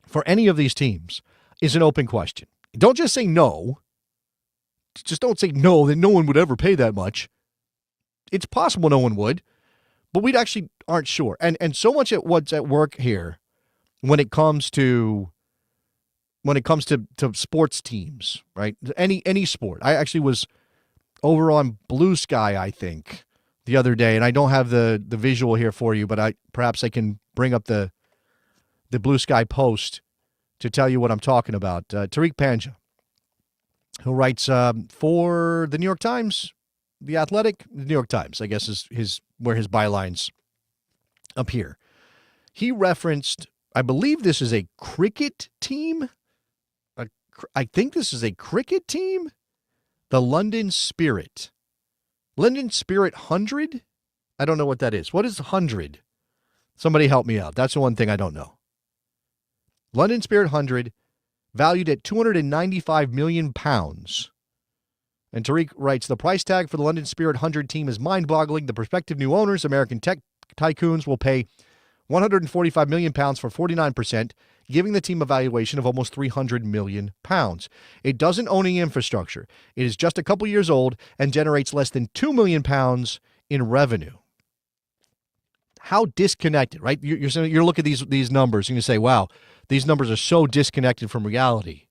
for any of these teams is an open question. Don't just say no. Just don't say no, that no one would ever pay that much. It's possible no one would, but we actually aren't sure. And so much at what's at work here when it comes to sports teams, right? Any sport. I actually was over on Blue Sky, I think, the other day, and I don't have the visual here for you, but perhaps I can bring up the Blue Sky post to tell you what I'm talking about. Tariq Panja, who writes for the New York Times, The Athletic, the New York Times, I guess is where his bylines appear. He referenced, I believe this is a cricket team. I think this is a cricket team. The London Spirit. London Spirit 100? I don't know what that is. What is 100? Somebody help me out. That's the one thing I don't know. London Spirit 100, valued at £295 million. And Tariq writes, the price tag for the London Spirit 100 team is mind-boggling. The prospective new owners, American tech tycoons, will pay £145 million for 49%, giving the team a valuation of almost £300 million. It doesn't own any infrastructure. It is just a couple years old and generates less than £2 million in revenue. How disconnected, right? You're looking at these numbers and you say, wow, these numbers are so disconnected from reality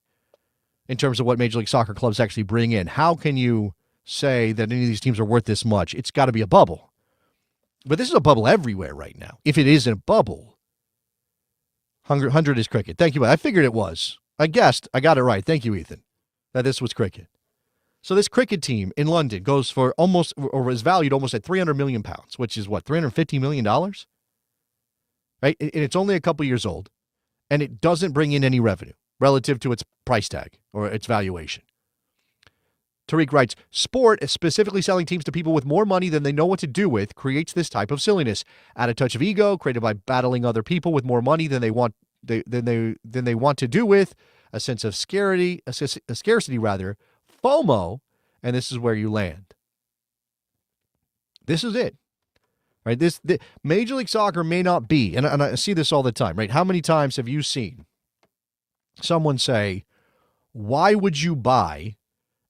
in terms of what Major League Soccer clubs actually bring in. How can you say that any of these teams are worth this much? It's got to be a bubble. But this is a bubble everywhere right now. If it isn't a bubble, 100 is cricket. Thank you. I figured it was. I guessed. I got it right. Thank you, Ethan, that this was cricket. So this cricket team in London goes for almost, or is valued almost at £300 million, which is what, $350 million? Right? And it's only a couple years old, and it doesn't bring in any revenue relative to its price tag or its valuation. Tariq writes, sport, specifically selling teams to people with more money than they know what to do with, creates this type of silliness. Add a touch of ego, created by battling other people with more money than they want to do with, a sense of scarcity, FOMO, and this is where you land. This is it. Right? Major League Soccer may not be, and I see this all the time, right? How many times have you seen someone say, why would you buy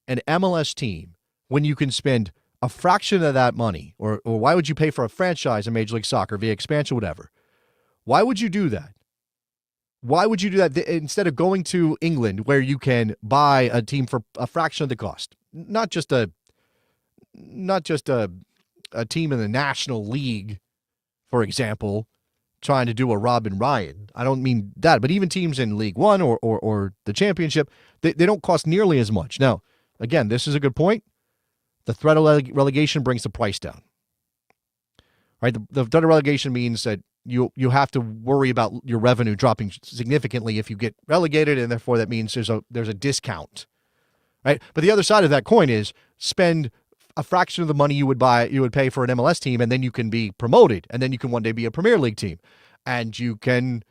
an MLS team when you can spend a fraction of that money? Or why would you pay for a franchise in Major League Soccer via expansion, whatever? Why would you do that? Why would you do that instead of going to England where you can buy a team for a fraction of the cost? Not just a team in the National League, for example, trying to do a Robin Ryan. I don't mean that, but even teams in League One or the Championship, they don't cost nearly as much. Now, again, this is a good point. The threat of relegation brings the price down. Right? The threat of relegation means that you have to worry about your revenue dropping significantly if you get relegated, and therefore that means there's a discount. Right? But the other side of that coin is spend a fraction of the money you would pay for an MLS team, and then you can be promoted, and then you can one day be a Premier League team, and you can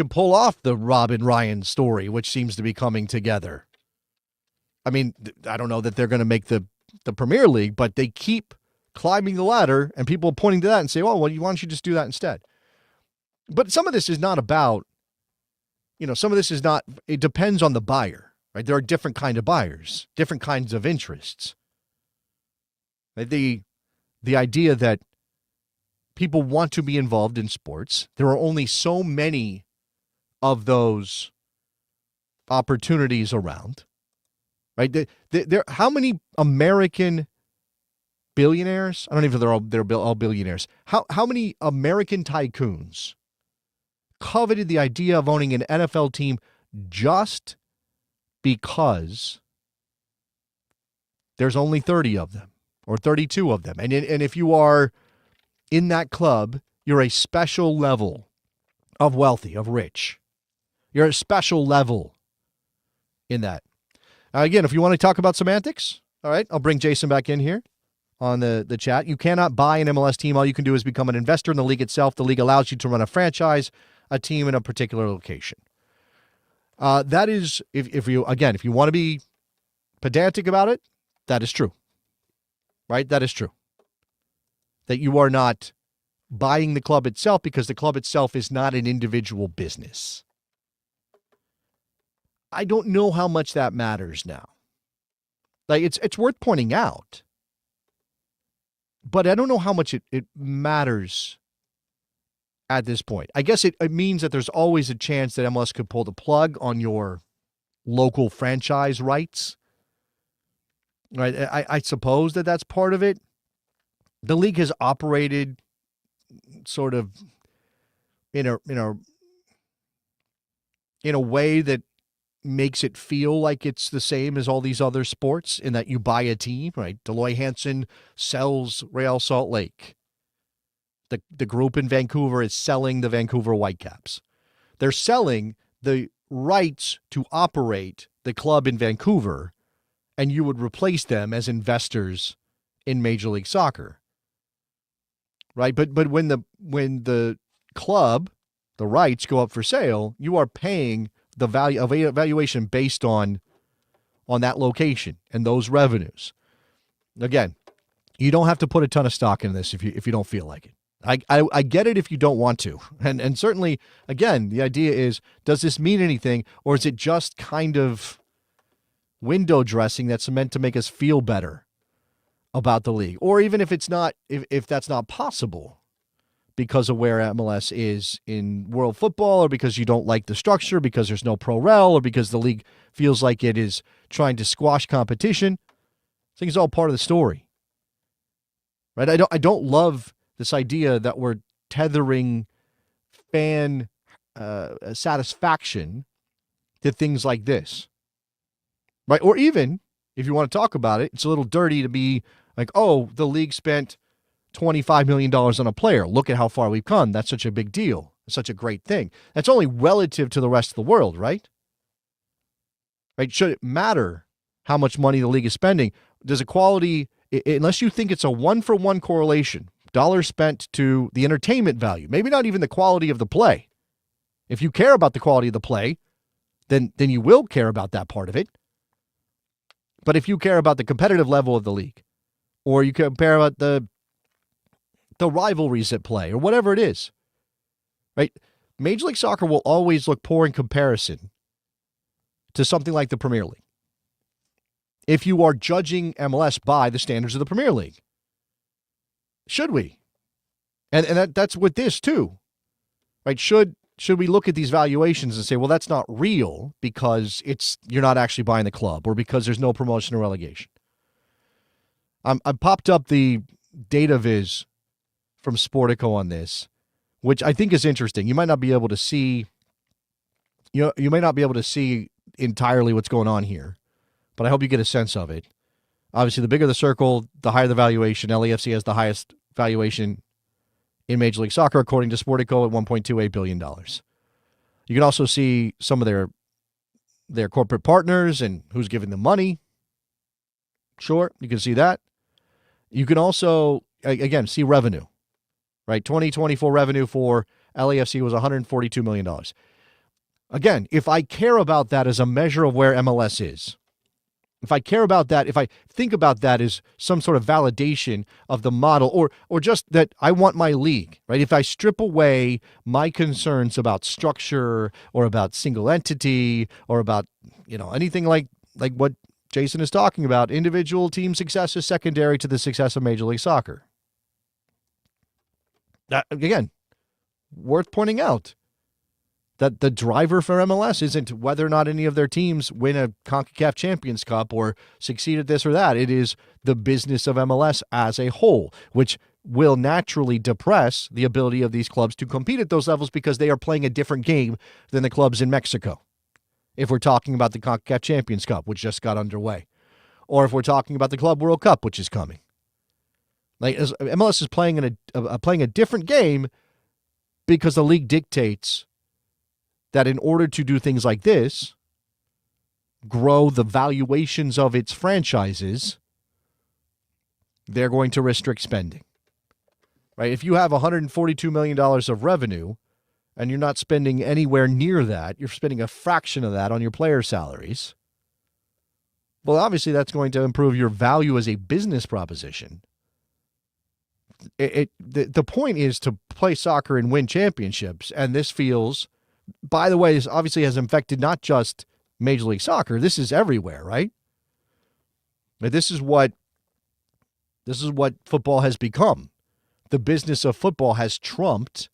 pull off the Robin Ryan story, which seems to be coming together. I mean, I don't know that they're going to make the Premier League, but they keep climbing the ladder, and people are pointing to that and say, oh, well, why don't you just do that instead? But some of this is not about, it depends on the buyer, right? There are different kinds of buyers, different kinds of interests. The idea that people want to be involved in sports, there are only so many of those opportunities around, right? How many American billionaires? I don't even know if they're all billionaires. How many American tycoons coveted the idea of owning an NFL team just because there's only 30 of them or 32 of them? And if you are in that club, you're a special level of wealthy, of rich. You're a special level in that. Again, if you want to talk about semantics, all right, I'll bring Jason back in here on the chat. You cannot buy an MLS team. All you can do is become an investor in the league itself. The league allows you to run a franchise, a team in a particular location. That is, if you want to be pedantic about it, that is true. Right? That is true. That you are not buying the club itself because the club itself is not an individual business. I don't know how much that matters now. Like it's worth pointing out. but I don't know how much it matters at this point. I guess it means that there's always a chance that MLS could pull the plug on your local franchise rights. Right? I suppose that's part of it. The league has operated sort of in a way that makes it feel like it's the same as all these other sports in that you buy a team, right? Deloy Hansen sells Real Salt Lake. The group in Vancouver is selling the Vancouver Whitecaps. They're selling the rights to operate the club in Vancouver, and you would replace them as investors in Major League Soccer. Right? But when the club, the rights go up for sale, you are paying the valuation based on that location and those revenues. Again, you don't have to put a ton of stock in this if you don't feel like it. I get it if you don't want to. And certainly, again, the idea is, does this mean anything, or is it just kind of window dressing that's meant to make us feel better about the league? Or even if it's not, if that's not possible because of where MLS is in world football, or because you don't like the structure, because there's no pro rel, or because the league feels like it is trying to squash competition. I think it's all part of the story. Right? I don't love this idea that we're tethering fan satisfaction to things like this. Right? Or even, if you want to talk about it, it's a little dirty to be like, oh, the league spent $25 million on a player. Look at how far we've come. That's such a big deal. It's such a great thing. That's only relative to the rest of the world, right? Right? Should it matter how much money the league is spending? Does equality, unless you think it's a one-for-one correlation, dollars spent to the entertainment value, maybe not even the quality of the play. If you care about the quality of the play, then you will care about that part of it. But if you care about the competitive level of the league, or you care about the rivalries at play, or whatever it is, right? Major League Soccer will always look poor in comparison to something like the Premier League, if you are judging MLS by the standards of the Premier League. Should we? And that's with this too, right? Should we look at these valuations and say, well, that's not real because you're not actually buying the club, or because there's no promotion or relegation? I popped up the data viz from Sportico on this, which I think is interesting. You might not be able to see, you may not be able to see entirely what's going on here, but I hope you get a sense of it. Obviously, the bigger the circle, the higher the valuation. LAFC has the highest valuation in Major League Soccer, according to Sportico, at $1.28 billion. You can also see some of their corporate partners and who's giving them money. Sure, you can see that. You can also, again, see revenue. Right, 2024 revenue for LAFC was $142 million. Again, if I care about that as a measure of where MLS is, if I care about that, if I think about that as some sort of validation of the model, or just that I want my league, right? If I strip away my concerns about structure, or about single entity, or about, anything like what Jason is talking about, individual team success is secondary to the success of Major League Soccer. Again, worth pointing out that the driver for MLS isn't whether or not any of their teams win a CONCACAF Champions Cup or succeed at this or that. It is the business of MLS as a whole, which will naturally depress the ability of these clubs to compete at those levels because they are playing a different game than the clubs in Mexico. If we're talking about the CONCACAF Champions Cup, which just got underway, or if we're talking about the Club World Cup, which is coming. Like, MLS is playing a different game because the league dictates that in order to do things like this, grow the valuations of its franchises, they're going to restrict spending. Right? If you have $142 million of revenue and you're not spending anywhere near that, you're spending a fraction of that on your player salaries, well, obviously that's going to improve your value as a business proposition. The point is to play soccer and win championships, and this feels, by the way, this obviously has affected not just Major League Soccer. This is everywhere, right? This is what This is what football has become. The business of football has trumped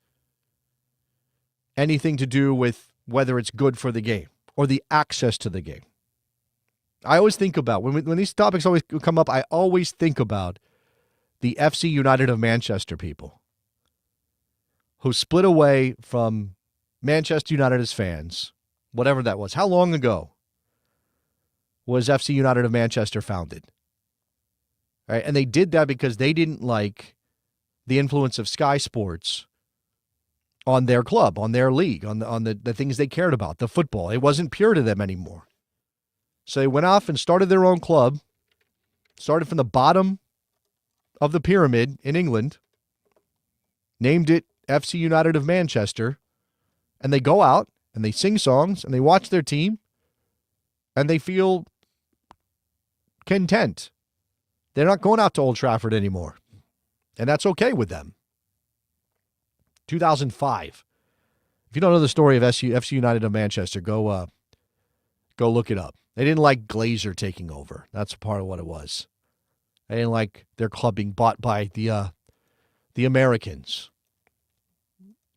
anything to do with whether it's good for the game or the access to the game. I always think about, when these topics always come up, I always think about the FC United of Manchester people who split away from Manchester United as fans, whatever that was. How long ago was FC United of Manchester founded? Right? And they did that because they didn't like the influence of Sky Sports on their club, on their league, on the things they cared about, the football. It wasn't pure to them anymore. So they went off and started their own club, started from the bottom of the pyramid in England, named it FC United of Manchester, and they go out and they sing songs and they watch their team and they feel content. They're not going out to Old Trafford anymore, and that's okay with them. 2005. If you don't know the story of FC United of Manchester, go look it up. They didn't like Glazer taking over. That's part of what it was. They didn't like their club being bought by the Americans.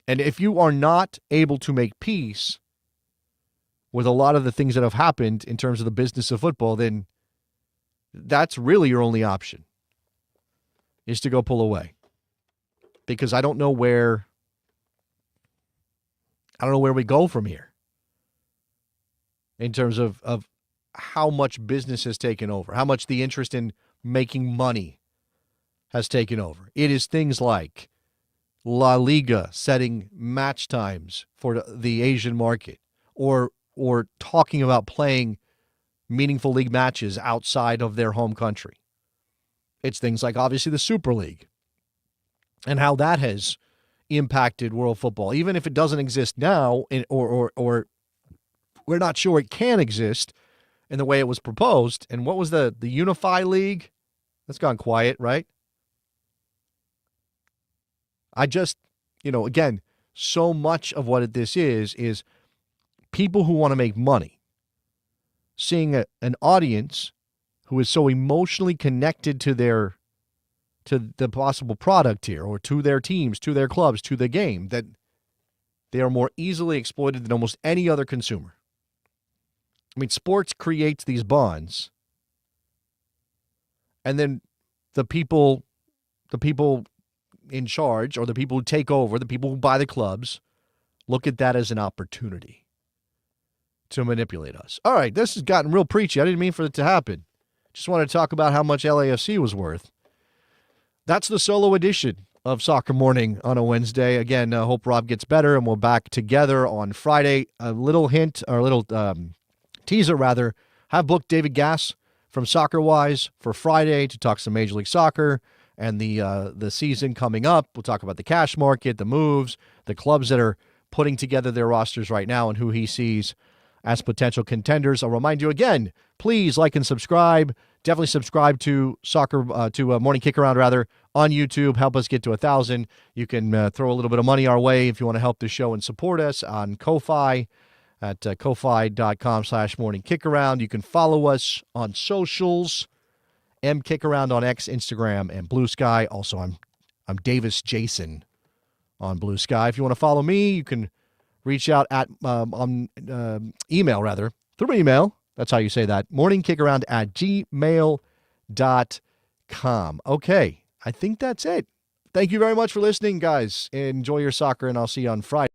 And if you are not able to make peace with a lot of the things that have happened in terms of the business of football, then that's really your only option, is to go pull away. Because I don't know where we go from here in terms of how much business has taken over, how much the interest in making money has taken over. It is things like La Liga setting match times for the Asian market, or talking about playing meaningful league matches outside of their home country. It's things like, obviously, the Super League and how that has impacted world football, even if it doesn't exist now, or we're not sure it can exist in the way it was proposed. And what was the Unify League? That's gone quiet, right? I just, again, so much of what this is people who want to make money, seeing an audience who is so emotionally connected to the possible product here, or to their teams, to their clubs, to the game, that they are more easily exploited than almost any other consumer. I mean, sports creates these bonds, and then the people in charge, or the people who take over, the people who buy the clubs, look at that as an opportunity to manipulate us. All right, this has gotten real preachy. I didn't mean for it to happen. Just wanted to talk about how much LAFC was worth. That's the solo edition of Soccer Morning on a Wednesday. Again, hope Rob gets better, and we're back together on Friday. A little hint, or a little teaser, rather. Have booked David Gass from Soccer Wise for Friday to talk some Major League Soccer and the season coming up. We'll talk about the cash market, the moves, the clubs that are putting together their rosters right now, and who he sees as potential contenders. I'll remind you again, please like and subscribe. Definitely subscribe to Morning Kickaround, rather, on YouTube. Help us get to 1,000. You can throw a little bit of money our way if you want to help the show and support us on Ko-Fi at ko-fi.com/Morning Kickaround. You can follow us on socials, mkickaround on X, Instagram, and Blue Sky. Also, I'm Davis Jason on Blue Sky. If you want to follow me, you can reach out at on email, rather, through email. That's how you say that. morningkickaround@gmail.com. Okay, I think that's it. Thank you very much for listening, guys. Enjoy your soccer, and I'll see you on Friday.